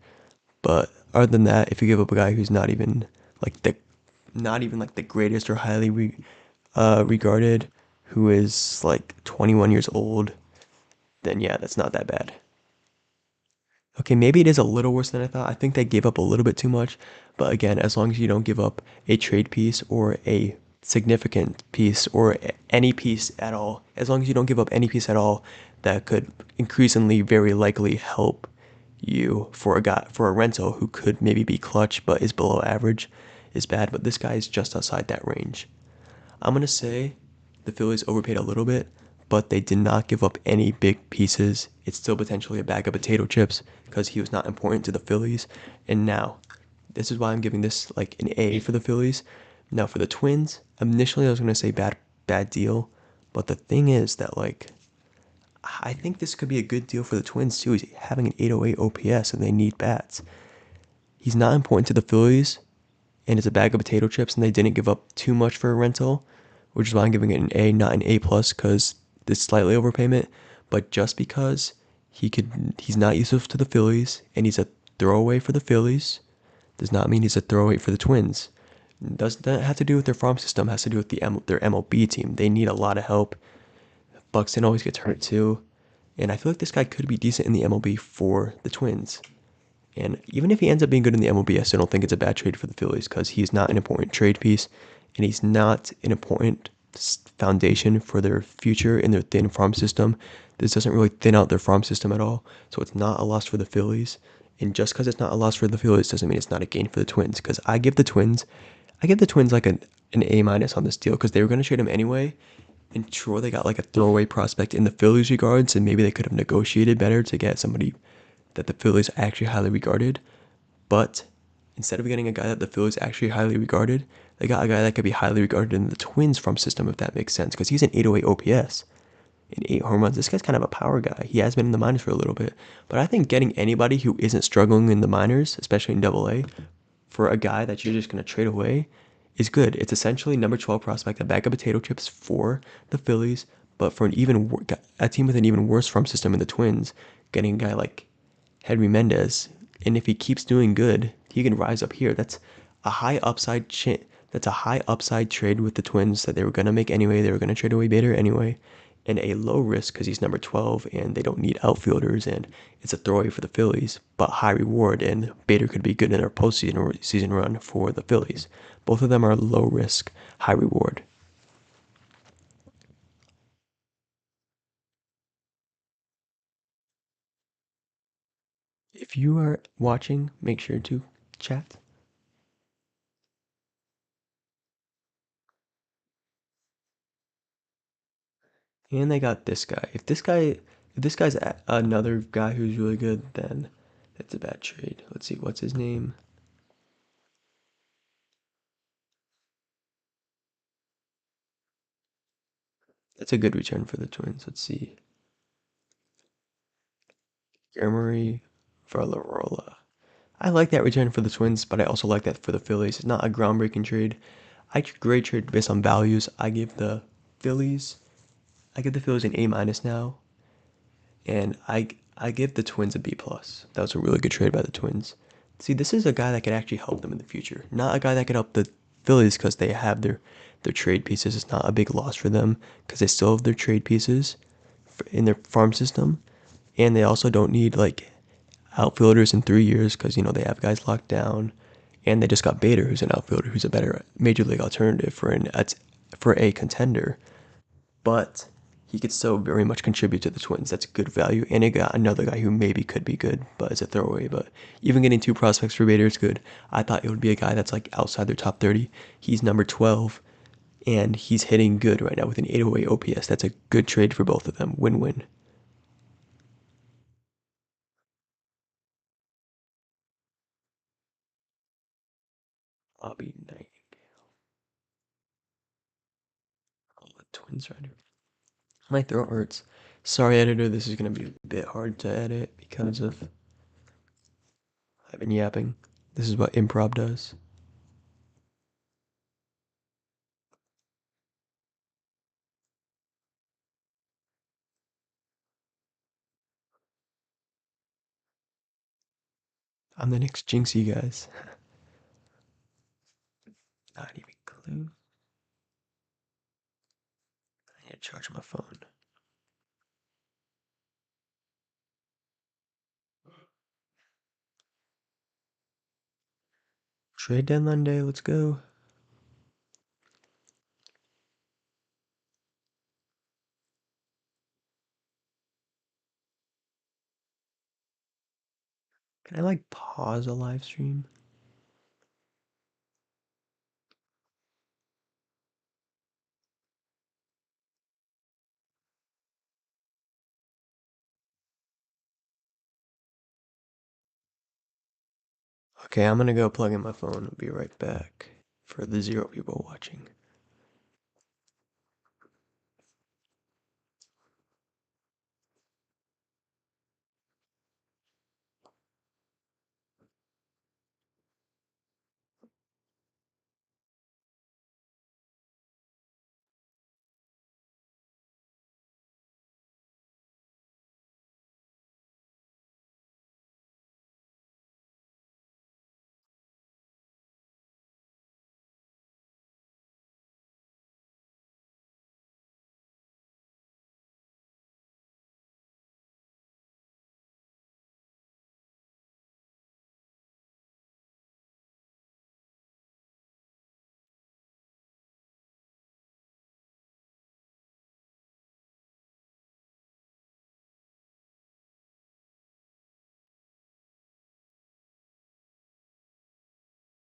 But other than that, if you give up a guy who's like the not even like the greatest or regarded, who is like 21 years old, then yeah, that's not that bad. Okay, maybe it is a little worse than I thought. I think they gave up a little bit too much. But again, as long as you don't give up a trade piece or a significant piece or any piece at all, as long as you don't give up any piece at all that could increasingly very likely help you for a rental who could maybe be clutch but is below average is bad. But this guy is just outside that range. I'm gonna say the Phillies overpaid a little bit, but they did not give up any big pieces. It's still potentially a bag of potato chips because he was not important to the Phillies. And now, this is why I'm giving this like an A for the Phillies. Now for the Twins, initially I was gonna say bad deal, but the thing is that like I think this could be a good deal for the Twins too. He's having an 808 OPS and they need bats. He's not important to the Phillies, and it's a bag of potato chips, and they didn't give up too much for a rental, which is why I'm giving it an A, not an A plus, because it's slightly overpayment. But just because he's not useful to the Phillies, and he's a throwaway for the Phillies, does not mean he's a throwaway for the Twins. Doesn't have to do with their farm system. It has to do with their MLB team. They need a lot of help. Buxton always gets hurt too, and I feel like this guy could be decent in the MLB for the Twins. And even if he ends up being good in the MLB, I still don't think it's a bad trade for the Phillies because he's not an important trade piece and he's not an important foundation for their future in their thin farm system. This doesn't really thin out their farm system at all, so it's not a loss for the Phillies. And just because it's not a loss for the Phillies doesn't mean it's not a gain for the Twins. Because I give the Twins like an A minus on this deal because they were going to trade him anyway. And sure, they got like a throwaway prospect in the Phillies regards, and maybe they could have negotiated better to get somebody that the Phillies actually highly regarded. But instead of getting a guy that the Phillies actually highly regarded, they got a guy that could be highly regarded in the Twins farm system, if that makes sense, because he's an 808 OPS and 8 home runs. This guy's kind of a power guy. He has been in the minors for a little bit. But I think getting anybody who isn't struggling in the minors, especially in Double A, for a guy that you're just going to trade away is good. It's essentially number 12 prospect, a bag of potato chips for the Phillies, but for a team with an even worse farm system in the Twins, getting a guy like Henry Mendez, and if he keeps doing good, he can rise up here. A high upside that's a high upside trade with the Twins that they were gonna make anyway. They were gonna trade away Bader anyway, and a low risk because he's number 12 and they don't need outfielders and it's a throwaway for the Phillies, but high reward and Bader could be good in our postseason or season run for the Phillies. Both of them are low risk, high reward. If you are watching, make sure to chat. And they got this guy. If this guy's another guy who's really good, then it's a bad trade. Let's see, what's his name? That's a good return for the Twins. Let's see, Germary Valarola. I like that return for the Twins, but I also like that for the Phillies. It's not a groundbreaking trade. I grade trade based on values. Phillies. I give the Phillies an A minus now, and I give the Twins a B plus. That was a really good trade by the Twins. See, this is a guy that could actually help them in the future, not a guy that could help the Phillies because they have their trade pieces. It's not a big loss for them because they still have their trade pieces in their farm system, and they also don't need like outfielders in 3 years because they have guys locked down, and they just got Bader, who's an outfielder, who's a better major league alternative for a contender. But he could still very much contribute to the Twins. That's good value. And they got another guy who maybe could be good, but it's a throwaway. But even getting two prospects for Bader is good. I thought it would be a guy that's like outside their top 30. He's number 12, and he's hitting good right now with an 808 OPS. That's a good trade for both of them. Win-win. Bobby Knight. Oh, the Twins rider. My throat hurts. Sorry, editor. This is gonna be a bit hard to edit because of I've been yapping. This is what improv does. I'm the next Jinx, you guys. Not even close. I need to charge my phone. Trade deadline day. Let's go. Can I like pause a live stream? Okay, I'm gonna go plug in my phone. I'll be right back for the 0 people watching.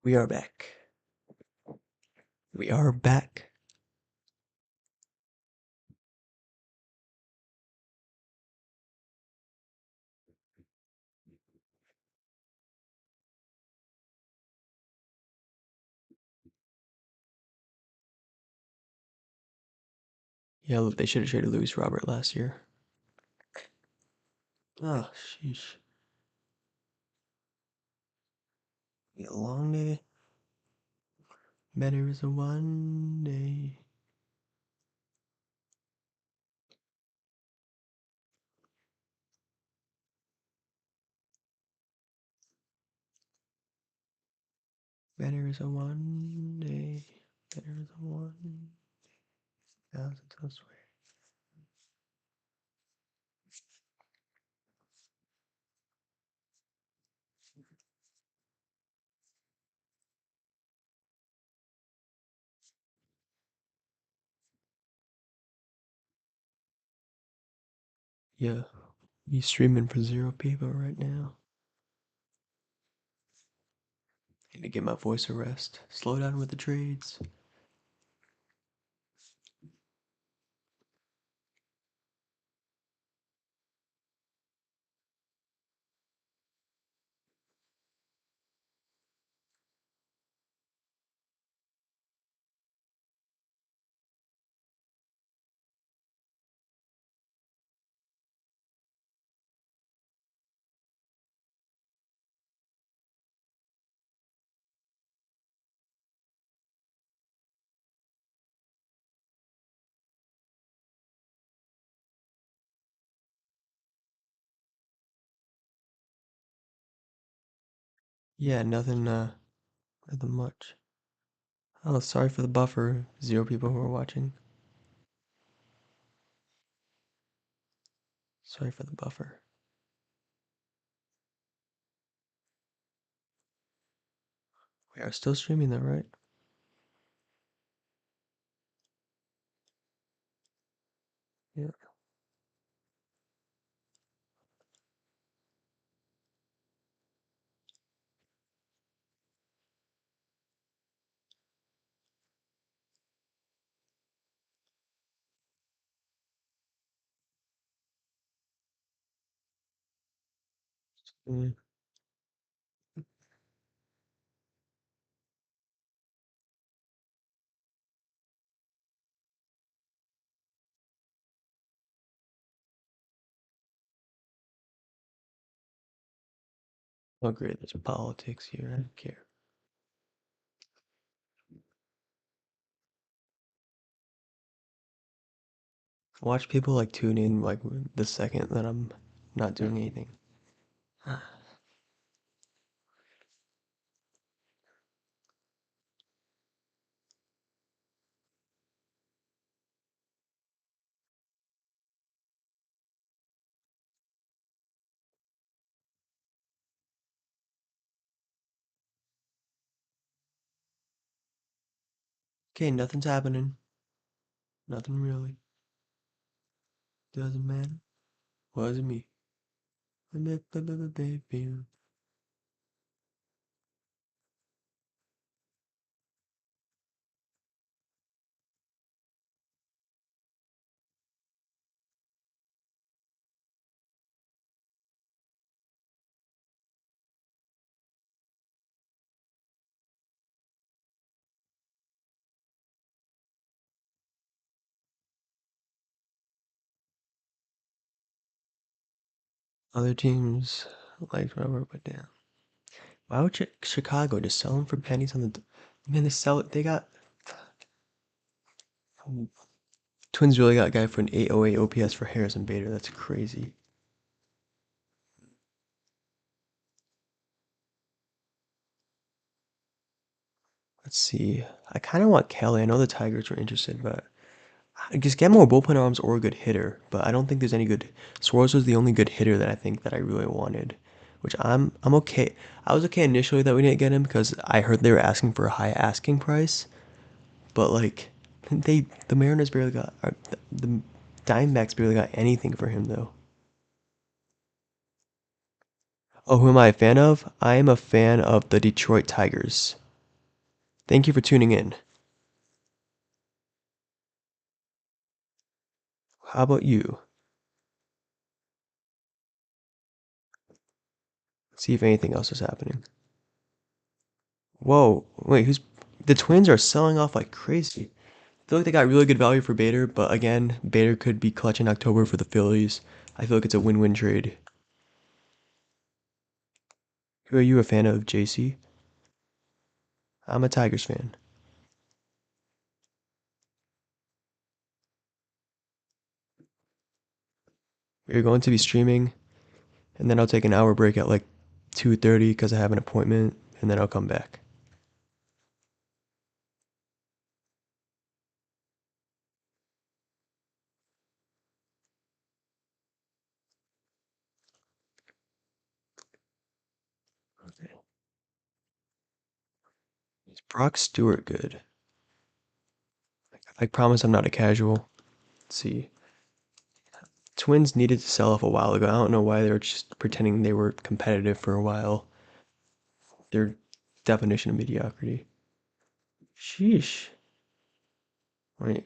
We are back. We are back. Yeah, look, they should have traded Luis Robert last year. Oh, sheesh. Be a long day. Better is a one day. Better is a one day. Better is a one thousand elsewhere. Yeah, he's streaming for 0 people right now. Need to give my voice a rest. Slow down with the trades. Yeah, nothing much. Oh, sorry for the buffer. 0 people who are watching. Sorry for the buffer. We are still streaming though, right? Yeah. Mm, oh, great. There's politics here. I don't care. Watch people like tune in like the second that I'm not doing anything. Okay, nothing's happening. Nothing really. Doesn't matter. Wasn't me. Baby. Other teams like rubber, but damn. Why would Chicago just sell them for pennies on the? Man, they sell it. They got Twins really got a guy for an 808 OPS for Harrison Bader. That's crazy. Let's see. I kind of want Kelly. I know the Tigers were interested, but I just get more bullpen arms or a good hitter. But I don't think there's any good. Suarez was the only good hitter that I think that I really wanted, which I'm okay. I was okay initially that we didn't get him because I heard they were asking for a high asking price, but like the Mariners barely got the Diamondbacks barely got anything for him though. Oh, who am I a fan of? I am a fan of the Detroit Tigers. Thank you for tuning in. How about you? See if anything else is happening. Whoa, wait, who's the Twins are selling off like crazy. I feel like they got really good value for Bader, but again, Bader could be clutch in October for the Phillies. I feel like it's a win-win trade. Who are you a fan of, JC? I'm a Tigers fan. We're going to be streaming, and then I'll take an hour break at like 2:30 because I have an appointment, and then I'll come back. Is Brock Stewart good? I promise I'm not a casual. Let's see. Twins needed to sell off a while ago. I don't know why they were just pretending they were competitive for a while. Their definition of mediocrity. Sheesh. Wait,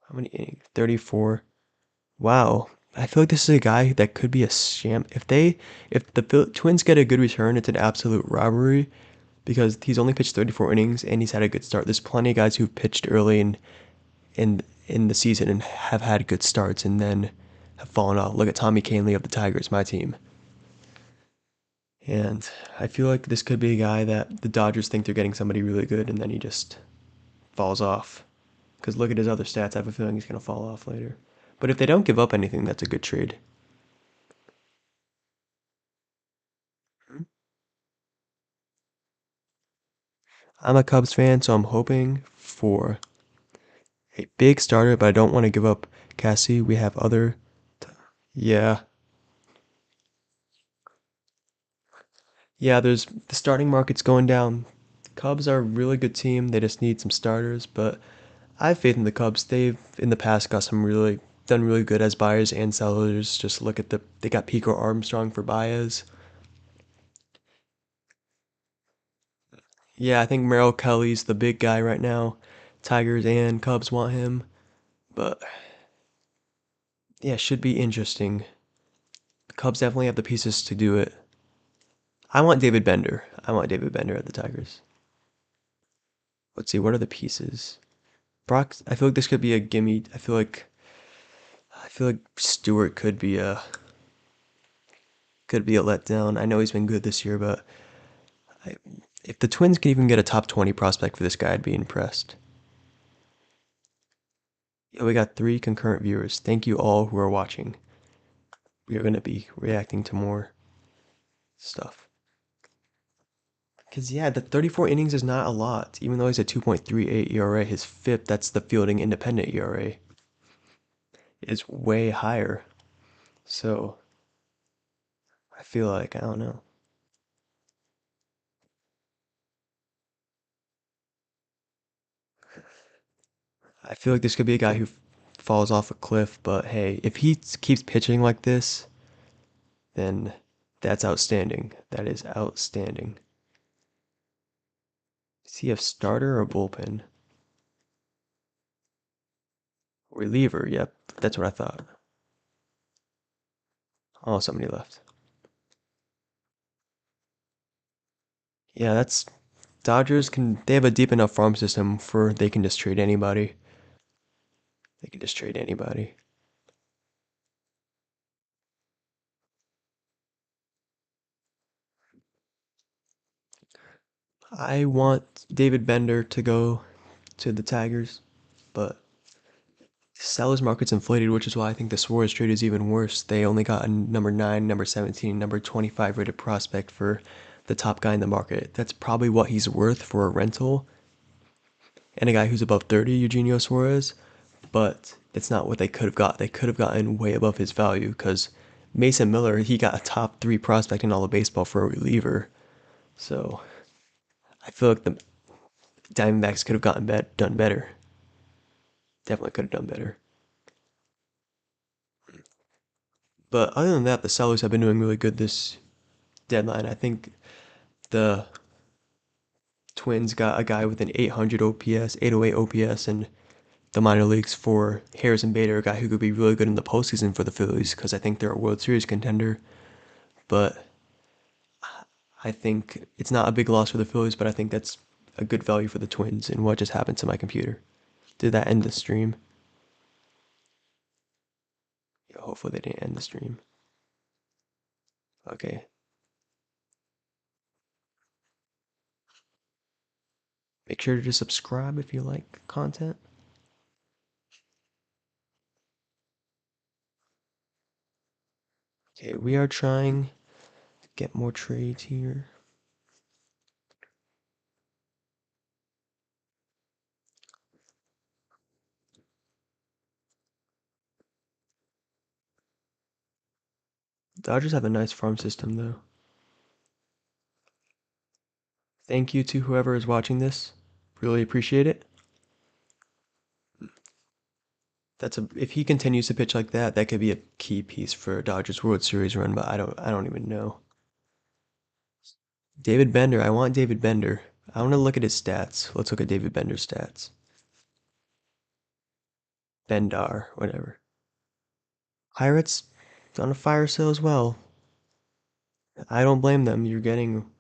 how many innings? 34. Wow. I feel like this is a guy that could be a sham. If the Twins get a good return, it's an absolute robbery because he's only pitched 34 innings and he's had a good start. There's plenty of guys who've pitched early in the season and have had good starts and then have fallen off. Look at Tommy Kahnle of the Tigers, my team. And I feel like this could be a guy that the Dodgers think they're getting somebody really good and then he just falls off. Because look at his other stats. I have a feeling he's going to fall off later. But if they don't give up anything, that's a good trade. I'm a Cubs fan, so I'm hoping for a big starter, but I don't want to give up Cassie. We have other. Yeah. Yeah, there's the starting market's going down. Cubs are a really good team. They just need some starters, but I have faith in the Cubs. They've in the past got some really done really good as buyers and sellers. Just look at they got Pico Armstrong for Baez. Yeah, I think Merrill Kelly's the big guy right now. Tigers and Cubs want him, but yeah, should be interesting. The Cubs definitely have the pieces to do it. I want David Bender. I want David Bender at the Tigers. Let's see, what are the pieces? Brock, I feel like this could be a gimme. I feel like Stewart could be a letdown. I know he's been good this year, but I, if the Twins can even get a top 20 prospect for this guy, I'd be impressed. Yeah, we got 3 concurrent viewers. Thank you all who are watching. We are going to be reacting to more stuff. Because, yeah, the 34 innings is not a lot. Even though he's a 2.38 ERA, his FIP, that's the fielding independent ERA, is way higher. So, I feel like, I don't know. I feel like this could be a guy who falls off a cliff, but hey, if he keeps pitching like this, then that's outstanding. That is outstanding. Is he a starter or bullpen? Reliever, yep, that's what I thought. Oh, somebody left. Yeah, that's Dodgers they have a deep enough farm system for they can just trade anybody. They can just trade anybody. I want David Bender to go to the Tigers, but sellers market's inflated, which is why I think the Suarez trade is even worse. They only got a number 9, number 17, number 25 rated prospect for the top guy in the market. That's probably what he's worth for a rental and a guy who's above 30, Eugenio Suarez, but it's not what they could have got. They could have gotten way above his value because Mason Miller, he got a top 3 prospect in all of baseball for a reliever. So I feel like the Diamondbacks could have done better. Definitely could have done better. But other than that, the sellers have been doing really good this deadline. I think the Twins got a guy with an 800 OPS, 808 OPS, and the minor leagues for Harrison Bader, a guy who could be really good in the postseason for the Phillies because I think they're a World Series contender. But I think it's not a big loss for the Phillies, but I think that's a good value for the Twins. And what just happened to my computer? Did that end the stream? Yeah, hopefully they didn't end the stream. Okay. Make sure to subscribe if you like content. Okay, we are trying to get more trades here. Dodgers have a nice farm system though. Thank you to whoever is watching this. Really appreciate it. If he continues to pitch like that, that could be a key piece for Dodgers World Series run, but I don't even know. David Bender, I want David Bender. I want to look at his stats. Let's look at David Bender's stats. Bendar, whatever. Pirates on a fire sale as well. I don't blame them. You're getting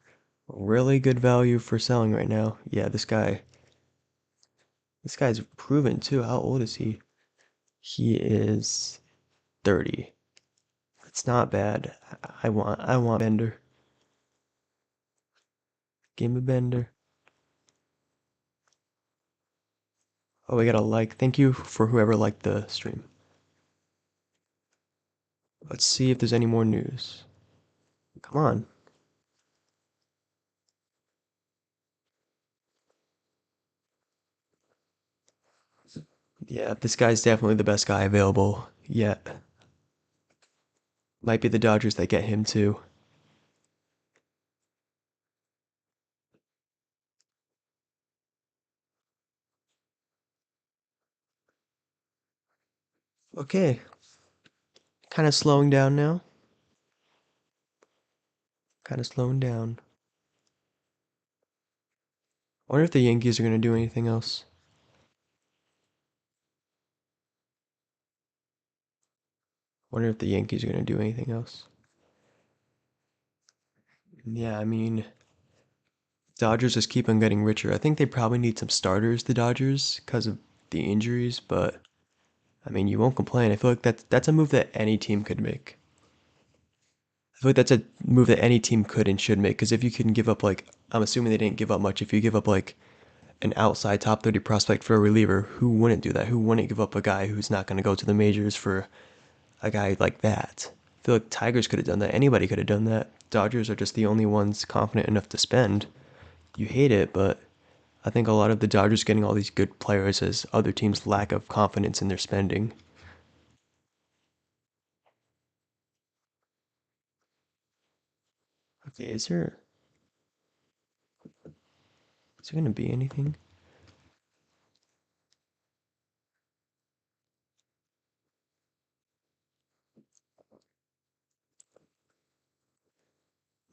really good value for selling right now. Yeah, this guy's proven too. How old is he? He is 30. It's not bad. I want Bender. Give me Bender. Oh, we got a like. Thank you for whoever liked the stream. Let's see if there's any more news. Come on. Yeah, this guy's definitely the best guy available yet. Might be the Dodgers that get him too. Okay, kind of slowing down now. Kind of slowing down. I wonder if the Yankees are going to do anything else. Wonder if the Yankees are going to do anything else. Yeah, I mean, Dodgers just keep on getting richer. I think they probably need some starters, the Dodgers, because of the injuries, but I mean, you won't complain. I feel like that's a move that any team could make. I feel like that's a move that any team could and should make, because if you can give up like, I'm assuming they didn't give up much. If you give up like an outside top 30 prospect for a reliever, who wouldn't do that? Who wouldn't give up a guy who's not going to go to the majors for a guy like that? I feel like Tigers could have done that. Anybody could have done that. Dodgers are just the only ones confident enough to spend. You hate it, but I think a lot of the Dodgers getting all these good players is other teams' lack of confidence in their spending. Okay, is there gonna be anything?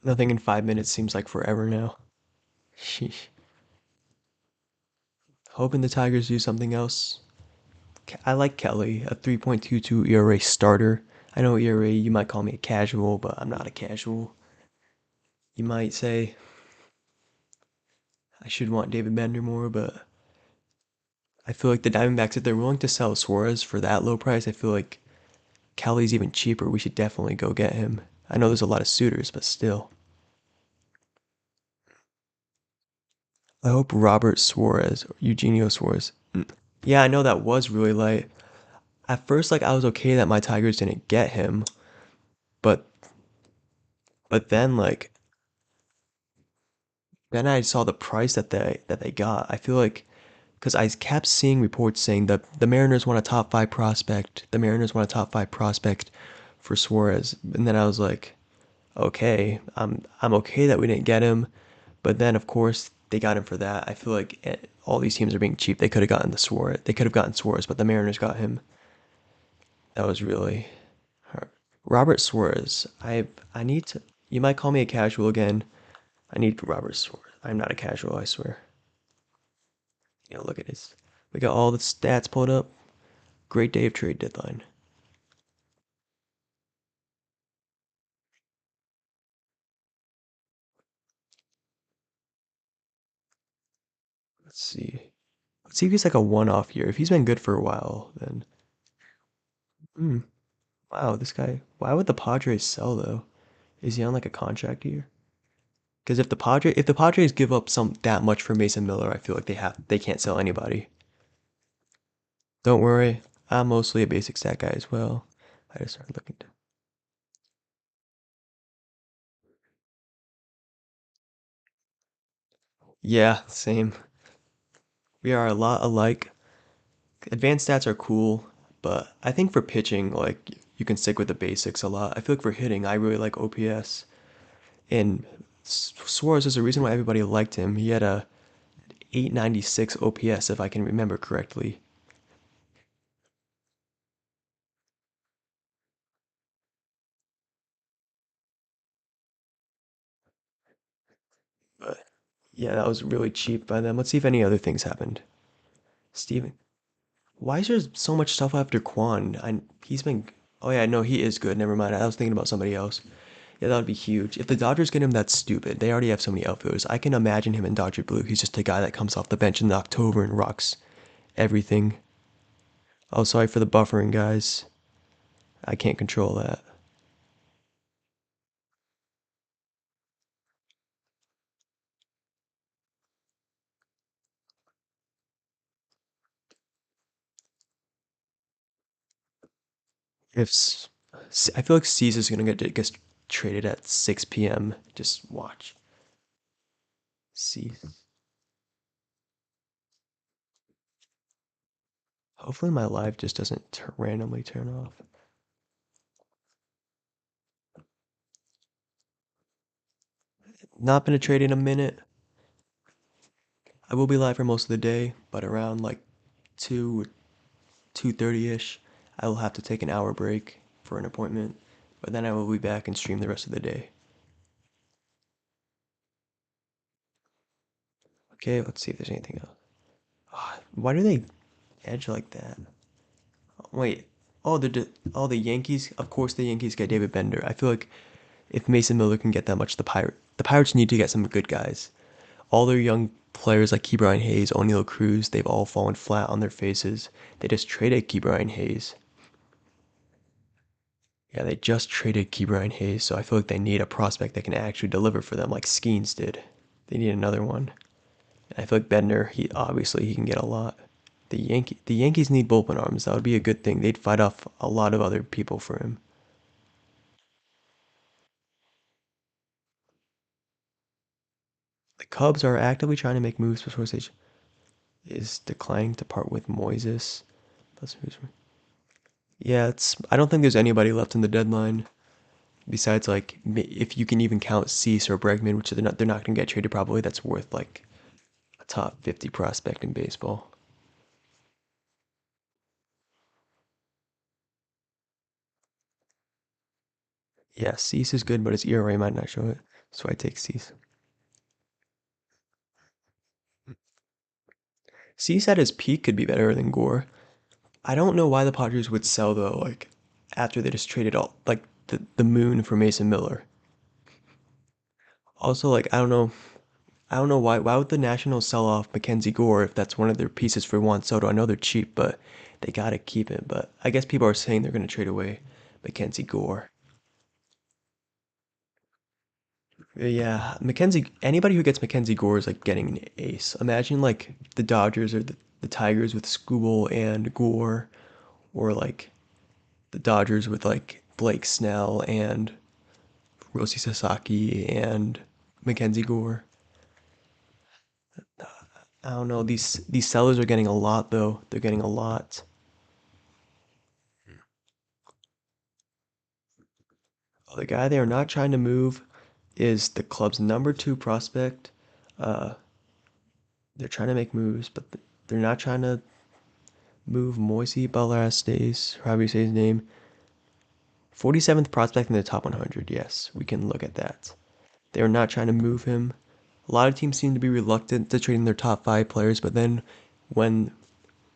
Nothing in 5 minutes seems like forever now. Sheesh. Hoping the Tigers do something else. I like Kelly, a 3.22 ERA starter. I know ERA, you might call me a casual, but I'm not a casual. You might say I should want David Bender more, but I feel like the Diamondbacks, if they're willing to sell Suarez for that low price, I feel like Kelly's even cheaper. We should definitely go get him. I know there's a lot of suitors, but still. I hope Robert Suarez, or Eugenio Suarez. Yeah, I know that was really light. At first, like I was okay that my Tigers didn't get him, but then I saw the price that they got. I feel like because I kept seeing reports saying that the Mariners want a top five prospect. The Mariners want a top five prospect for Suarez, and then I was like, okay, I'm okay that we didn't get him, but then of course they got him for that. I feel like all these teams are being cheap. They could have gotten the Suarez. They could have gotten Suarez, but the Mariners got him. That was really hard. Robert Suarez. I need to. You might call me a casual again. I need Robert Suarez. I'm not a casual, I swear. Look at this. We got all the stats pulled up. Great day of trade deadline. Let's see. Let's see if he's like a one-off year. If he's been good for a while, then hmm. Wow, this guy. Why would the Padres sell though? Is he on like a contract year? Because if the Padres give up some that much for Mason Miller, I feel like they can't sell anybody. Don't worry, I'm mostly a basic stat guy as well. I just started looking. Yeah, same. We are a lot alike. Advanced stats are cool, but I think for pitching, like you can stick with the basics a lot. I feel like for hitting, I really like OPS. And Suarez is the reason why everybody liked him. He had a 896 OPS, if I can remember correctly. But yeah, that was really cheap by them. Let's see if any other things happened. Steven, why is there so much stuff after Quan? He's been. Oh yeah, no, he is good. Never mind. I was thinking about somebody else. Yeah, that would be huge. If the Dodgers get him, that's stupid. They already have so many outfielders. I can imagine him in Dodger blue. He's just a guy that comes off the bench in October and rocks everything. Oh, sorry for the buffering, guys. I can't control that. If I feel like Caesar's gonna get traded at 6 p.m. Just watch. See. Hopefully my live just doesn't randomly turn off. Not been a trade in a minute. I will be live for most of the day, but around like 2 2:30 ish. I will have to take an hour break for an appointment, but then I will be back and stream the rest of the day. Okay, let's see if there's anything else. Ah, why do they edge like that? Wait. Oh, the Yankees. Of course, the Yankees get David Bender. I feel like if Mason Miller can get that much, the Pirates need to get some good guys. All their young players like Ke'Bryan Hayes, O'Neal Cruz, they've all fallen flat on their faces. They just traded Ke'Bryan Hayes. Yeah, they just traded Ke'Bryan Hayes, so I feel like they need a prospect that can actually deliver for them, like Skeens did. They need another one. And I feel like Bender, he can get a lot. The Yankees need bullpen arms. That would be a good thing. They'd fight off a lot of other people for him. The Cubs are actively trying to make moves before stage is declining to part with Moises. That's yeah. It's I don't think there's anybody left in the deadline besides like if you can even count Cease or Bregman, which they're not gonna get traded probably. That's worth like a top 50 prospect in baseball. Yeah, Cease is good, but his ERA might not show it. So I take Cease. Cease at his peak could be better than Gore. I don't know why the Padres would sell though, like after they just traded all like the moon for Mason Miller. Also, like I don't know why would the Nationals sell off Mackenzie Gore if that's one of their pieces for Juan Soto? I know they're cheap, but they gotta keep him. But I guess people are saying they're gonna trade away Mackenzie Gore. Yeah, Mackenzie. Anybody who gets Mackenzie Gore is like getting an ace. Imagine like the Dodgers or the Tigers with Skubal and Gore, or like the Dodgers with like Blake Snell and Roshi Sasaki and Mackenzie Gore. I don't know. These sellers are getting a lot though. They're getting a lot. The guy they are not trying to move is the club's number two prospect. Uh, they're trying to make moves, but they're not trying to move Moisey Balastes, however you say his name. 47th prospect in the top 100. Yes, we can look at that. They are not trying to move him. A lot of teams seem to be reluctant to trading their top five players, but then when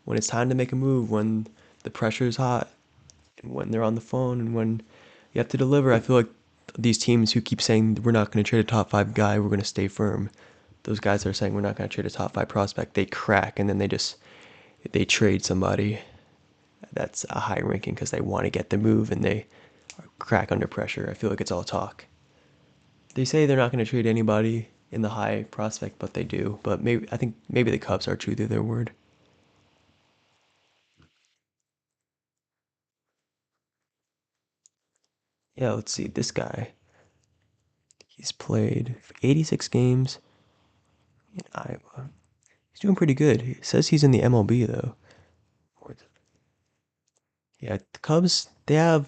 when it's time to make a move, when the pressure is hot, and when they're on the phone, and when you have to deliver, I feel like these teams who keep saying we're not going to trade a top five guy, we're going to stay firm. Those guys that are saying we're not going to trade a top five prospect, they crack, and then they trade somebody that's a high ranking because they want to get the move and they crack under pressure. I feel like it's all talk. They say they're not going to trade anybody in the high prospect, but they do. But maybe I think maybe the Cubs are true to their word. Yeah, let's see. This guy, he's played 86 games in Iowa. He's doing pretty good. He says he's in the MLB though. Yeah, the Cubs they have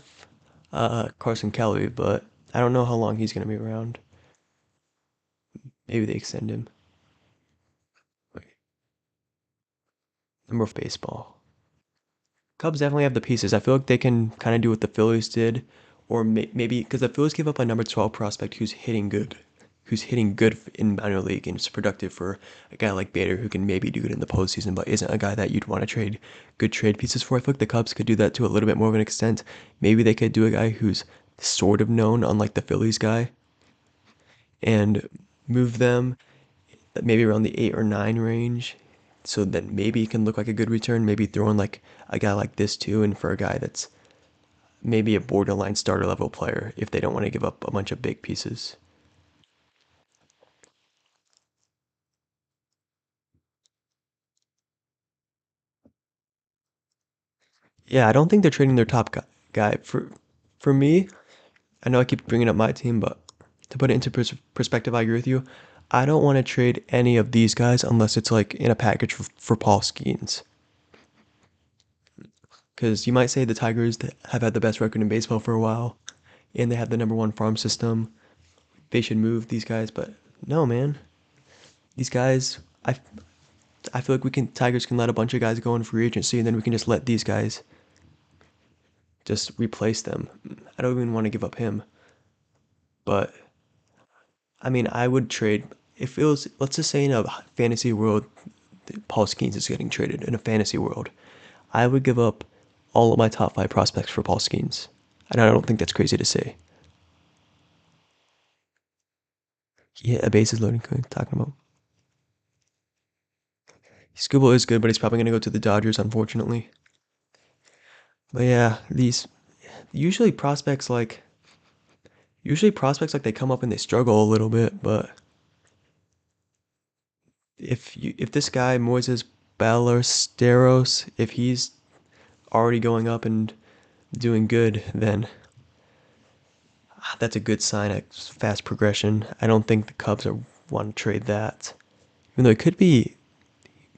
Carson Kelly, but I don't know how long he's gonna be around. Maybe they extend him. Wait, number of baseball. Cubs definitely have the pieces. I feel like they can kind of do what the Phillies did, or maybe because the Phillies gave up a number 12 prospect who's hitting good in minor league and is productive for a guy like Bader who can maybe do good in the postseason, but isn't a guy that you'd want to trade good trade pieces for. I feel like the Cubs could do that to a little bit more of an extent. Maybe they could do a guy who's sort of known, unlike the Phillies guy, and move them maybe around the 8 or 9 range. So then maybe it can look like a good return. Maybe throw in like a guy like this too, and for a guy that's maybe a borderline starter level player if they don't want to give up a bunch of big pieces. Yeah, I don't think they're trading their top guy. For me, I know I keep bringing up my team, but to put it into perspective, I agree with you. I don't want to trade any of these guys unless it's like in a package for Paul Skeens. Because you might say the Tigers have had the best record in baseball for a while, and they have the number one farm system. They should move these guys, but no, man. These guys, I feel like we can Tigers can let a bunch of guys go in free agency, and then we can just let these guys just replace them. I don't even want to give up him. But I mean, I would trade if it was, let's just say in a fantasy world, Paul Skeens is getting traded in a fantasy world. I would give up all of my top five prospects for Paul Skeens. And I don't think that's crazy to say. He hit a bases loading code talking about. Skubal is good, but he's probably going to go to the Dodgers, unfortunately. But yeah, these usually prospects like they come up and they struggle a little bit, but if this guy Moises Ballesteros, if he's already going up and doing good, then that's a good sign, a fast progression. I don't think the Cubs are want to trade that. Even though it could be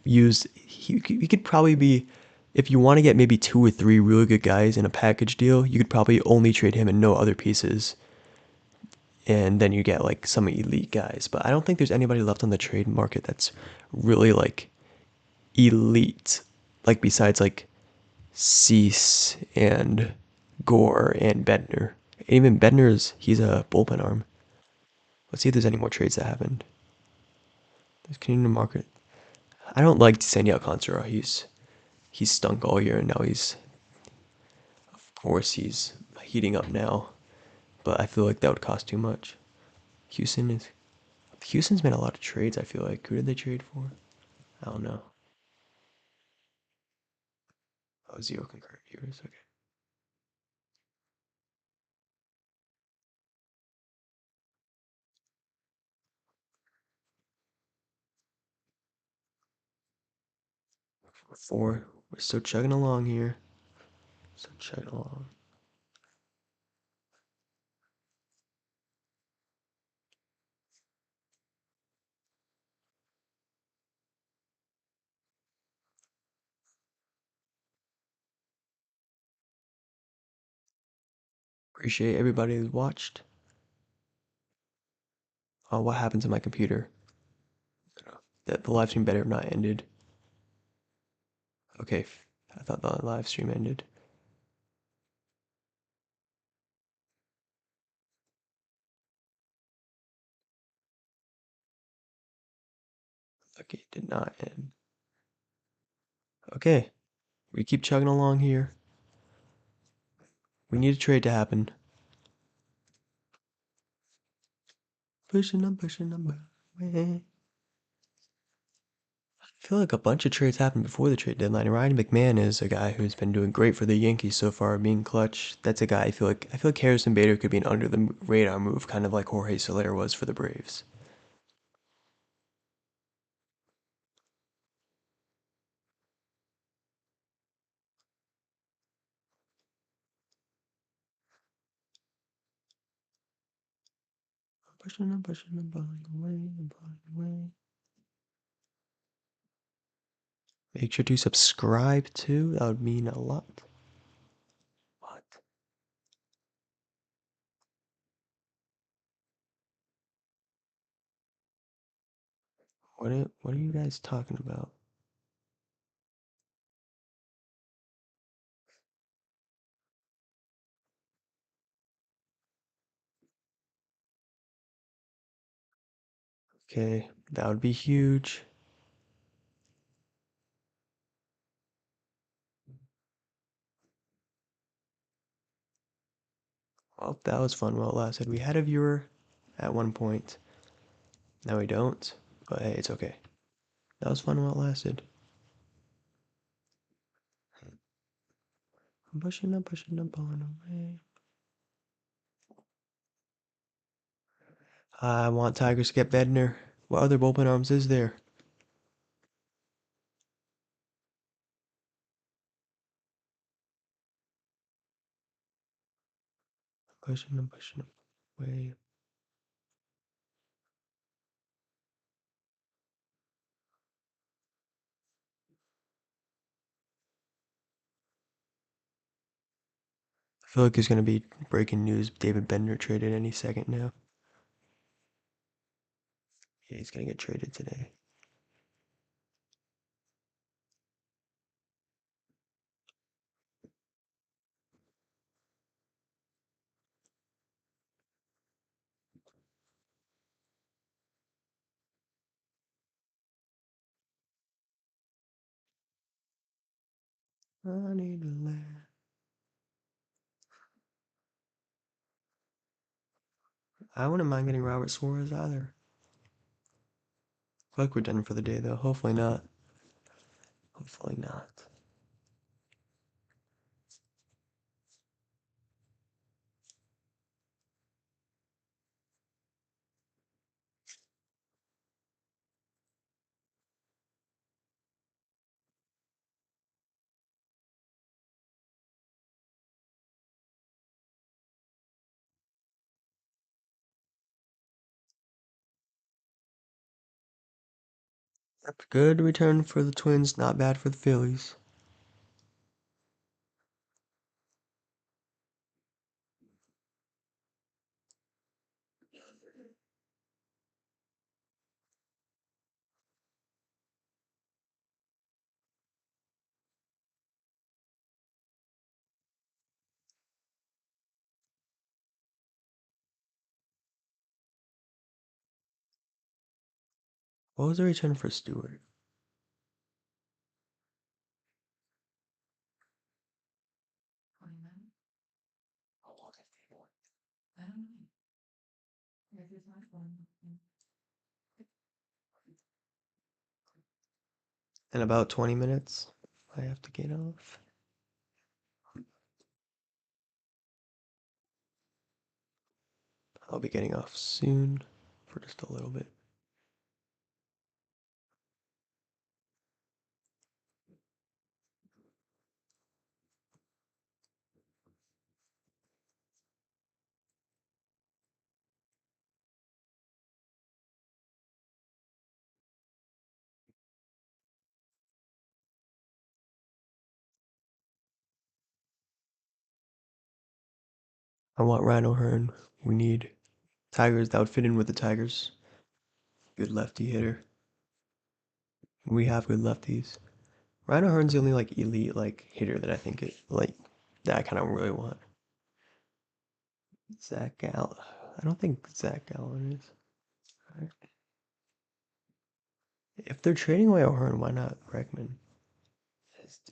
used, he could probably be, if you want to get maybe two or three really good guys in a package deal, you could probably only trade him and no other pieces. And then you get like some elite guys. But I don't think there's anybody left on the trade market that's really like elite. Like besides like Cease and Gore and Bedner. Even Bedner's, he's a bullpen arm. Let's see if there's any more trades that happened. There's Canadian market. I don't like Sandy Alcantara. He's stunk all year and now of course he's heating up now. But I feel like that would cost too much. Houston is Houston's made a lot of trades, I feel like. Who did they trade for? I don't know. Oh, zero concurrent viewers. Okay. Four. We're still chugging along here. Still chugging along. Appreciate everybody who's watched. Oh, what happened to my computer? That the live stream better have not ended. Okay, I thought the live stream ended. Okay, it did not end. Okay, we keep chugging along here. We need a trade to happen. Pushing up. I feel like a bunch of trades happened before the trade deadline. Ryan McMahon is a guy who's been doing great for the Yankees so far, being clutch. That's a guy I feel like Harrison Bader could be an under the radar move, kind of like Jorge Soler was for the Braves. Pushing up, blowing away. Make sure to subscribe too. That would mean a lot. What? What are you guys talking about? Okay, that would be huge. Well, that was fun while it lasted. We had a viewer at one point. Now we don't, but hey, it's okay. That was fun while it lasted. Pushing up, blowing away. I want Tigers to get Bedner. What other bullpen arms is there? Pushing up, away. I feel like there's gonna be breaking news. David Bedner traded any second now. Yeah, he's gonna get traded today. I need to land. I wouldn't mind getting Robert Suarez either. Fuck, we're done for the day though. Hopefully not. Hopefully not. Good return for the Twins, not bad for the Phillies. What was the return for Stewart? In about 20 minutes, I have to get off. I'll be getting off soon for just a little bit. I want Rhino Hearn. We need Tigers that would fit in with the Tigers. Good lefty hitter. We have good lefties. Rhino Hearn's the only like elite like hitter that I think it like that I kind of really want. Zach Gallen. I don't think Zach Gallen is. If they're trading away O'Hearn, why not Bregman?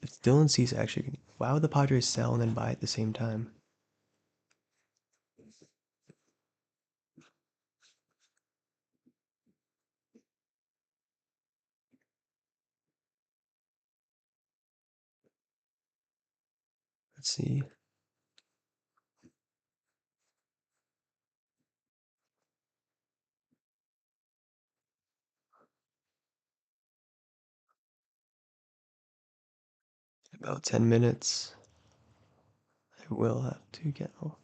If Dylan Cease actually, why would the Padres sell and then buy at the same time? Let's see. About 10 minutes. I will have to get off.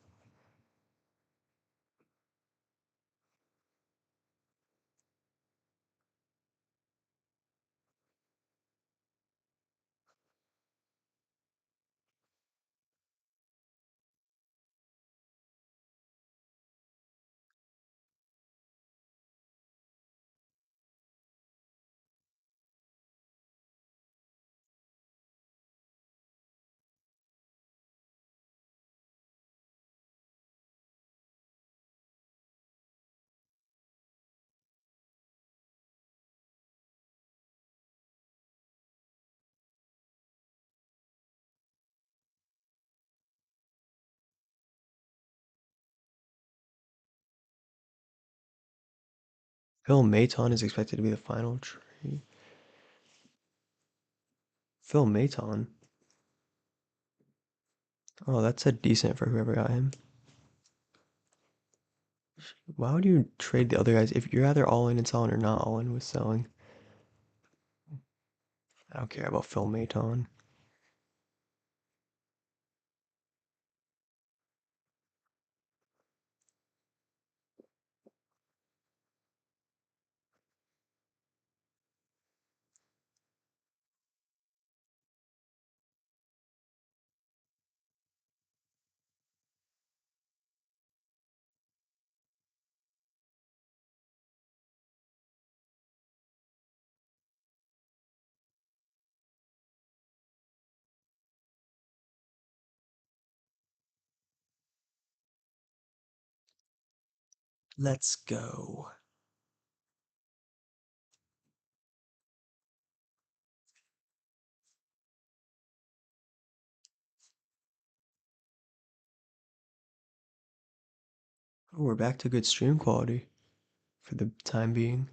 Phil Maton is expected to be the final trade. Phil Maton. Oh, that's a decent for whoever got him. Why would you trade the other guys if you're either all in and selling or not all in with selling? I don't care about Phil Maton. Let's go. Oh, we're back to good stream quality for the time being.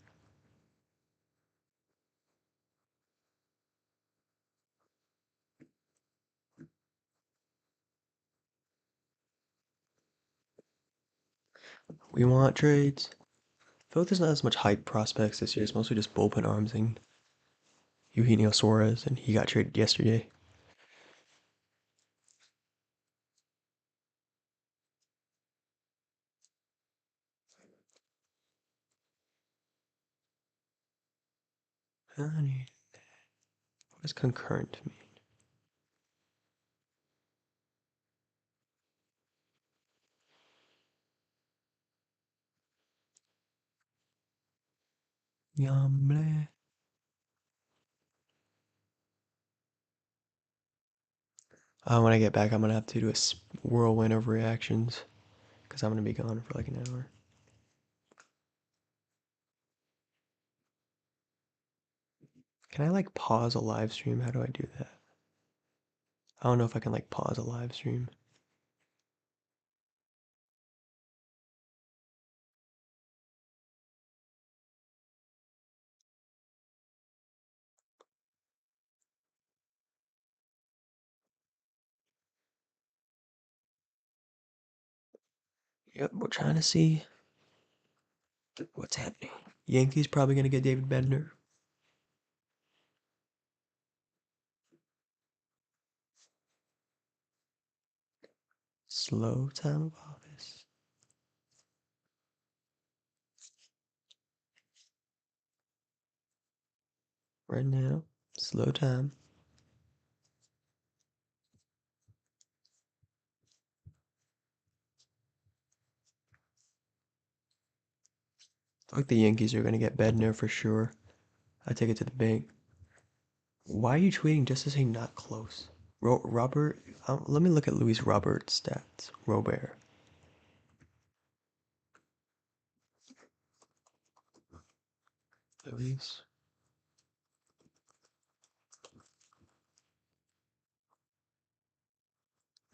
We want trades. I feel like there's not as much hype prospects this year. It's mostly just bullpen arms and Eugenio Suarez, and he got traded yesterday. Honey, what does concurrent mean? Yumble. When I get back, I'm gonna have to do a whirlwind of reactions because I'm gonna be gone for like an hour. Can I like pause a live stream? How do I do that? I don't know if I can like pause a live stream. Yep, we're trying to see what's happening. Yankees probably gonna get David Bednar. Slow time of office. Right now, slow time. I think the Yankees are gonna get Bednar for sure. I take it to the bank. Why are you tweeting just to say not close? Robert, let me look at Luis Robert's stats. Robert. Luis.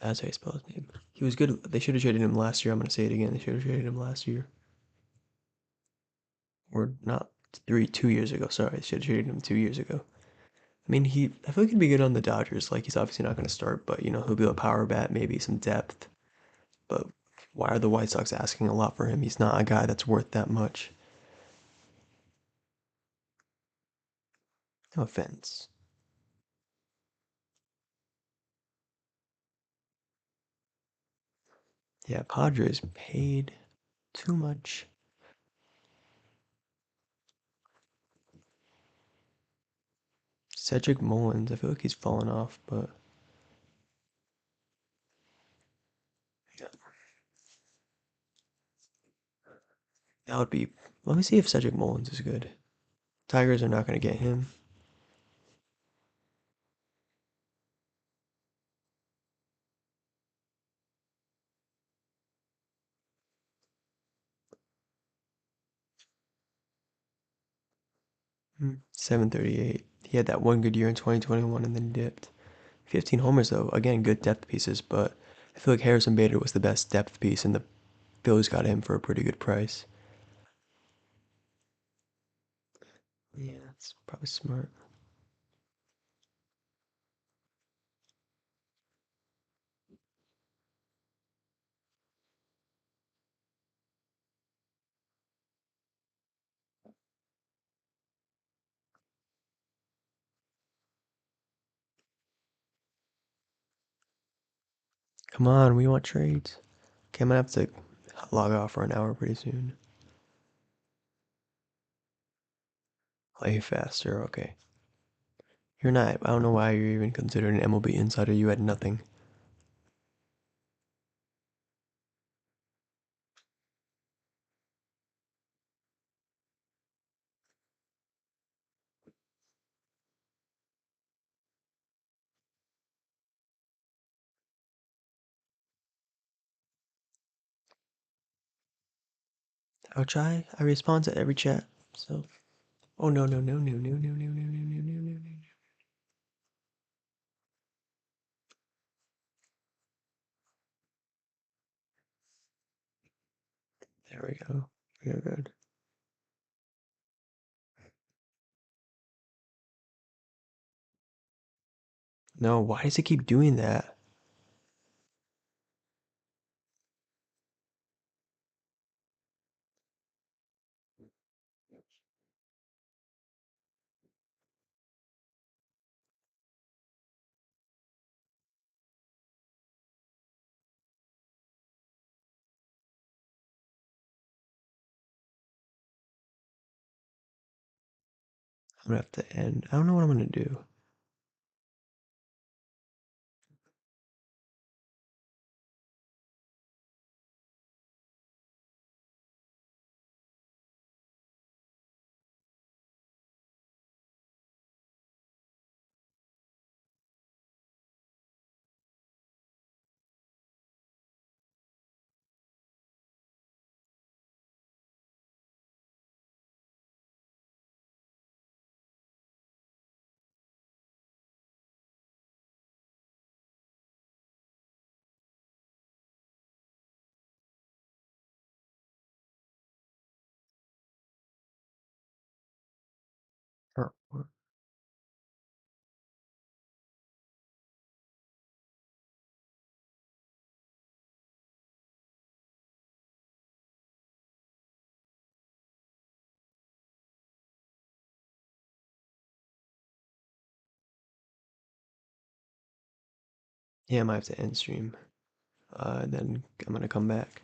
That's how you spell his name. He was good. They should have traded him last year. I'm gonna say it again. They should have traded him last year, or not 2 years ago. Sorry, they should have traded him 2 years ago. I mean, I feel like he'd be good on the Dodgers. Like he's obviously not gonna start, but he'll be a power bat, maybe some depth. But why are the White Sox asking a lot for him? He's not a guy that's worth that much. No offense. Yeah, Padres paid too much. Cedric Mullins, I feel like he's fallen off, but yeah, that would be. Let me see if Cedric Mullins is good. Tigers are not going to get him. 738. He had that one good year in 2021 and then dipped. 15 homers though. Again, good depth pieces, but I feel like Harrison Bader was the best depth piece, and the Phillies got him for a pretty good price. Yeah, that's probably smart. Come on, we want trades. Okay, I'm gonna have to log off for an hour pretty soon. Play faster, okay. You're not. I don't know why you're even considered an MLB insider. You had nothing. I'll try. I respond to every chat. So, oh no no no no no no no no no no no no no. There we go. We go good. No, why does it keep doing that? I'm gonna have to end. I don't know what I'm gonna do. Yeah, I might have to end stream. Then I'm gonna come back.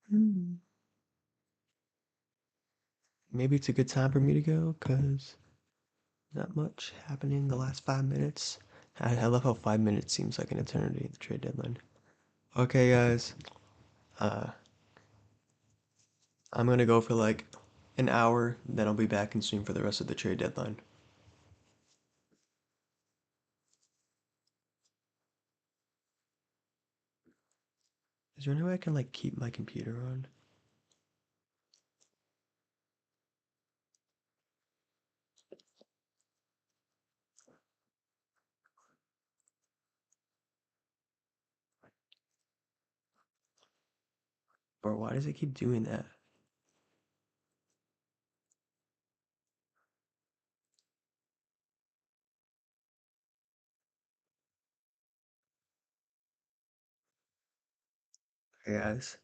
Hmm. Maybe it's a good time for me to go, cause not much happening the last 5 minutes. I love how 5 minutes seems like an eternity at the trade deadline. Okay, guys. Uh, I'm gonna go for like an hour, then I'll be back and stream for the rest of the trade deadline. Is there any way I can like keep my computer on? Or why does it keep doing that? Okay, guys.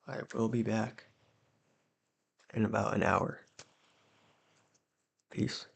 I will be back in about an hour. Peace.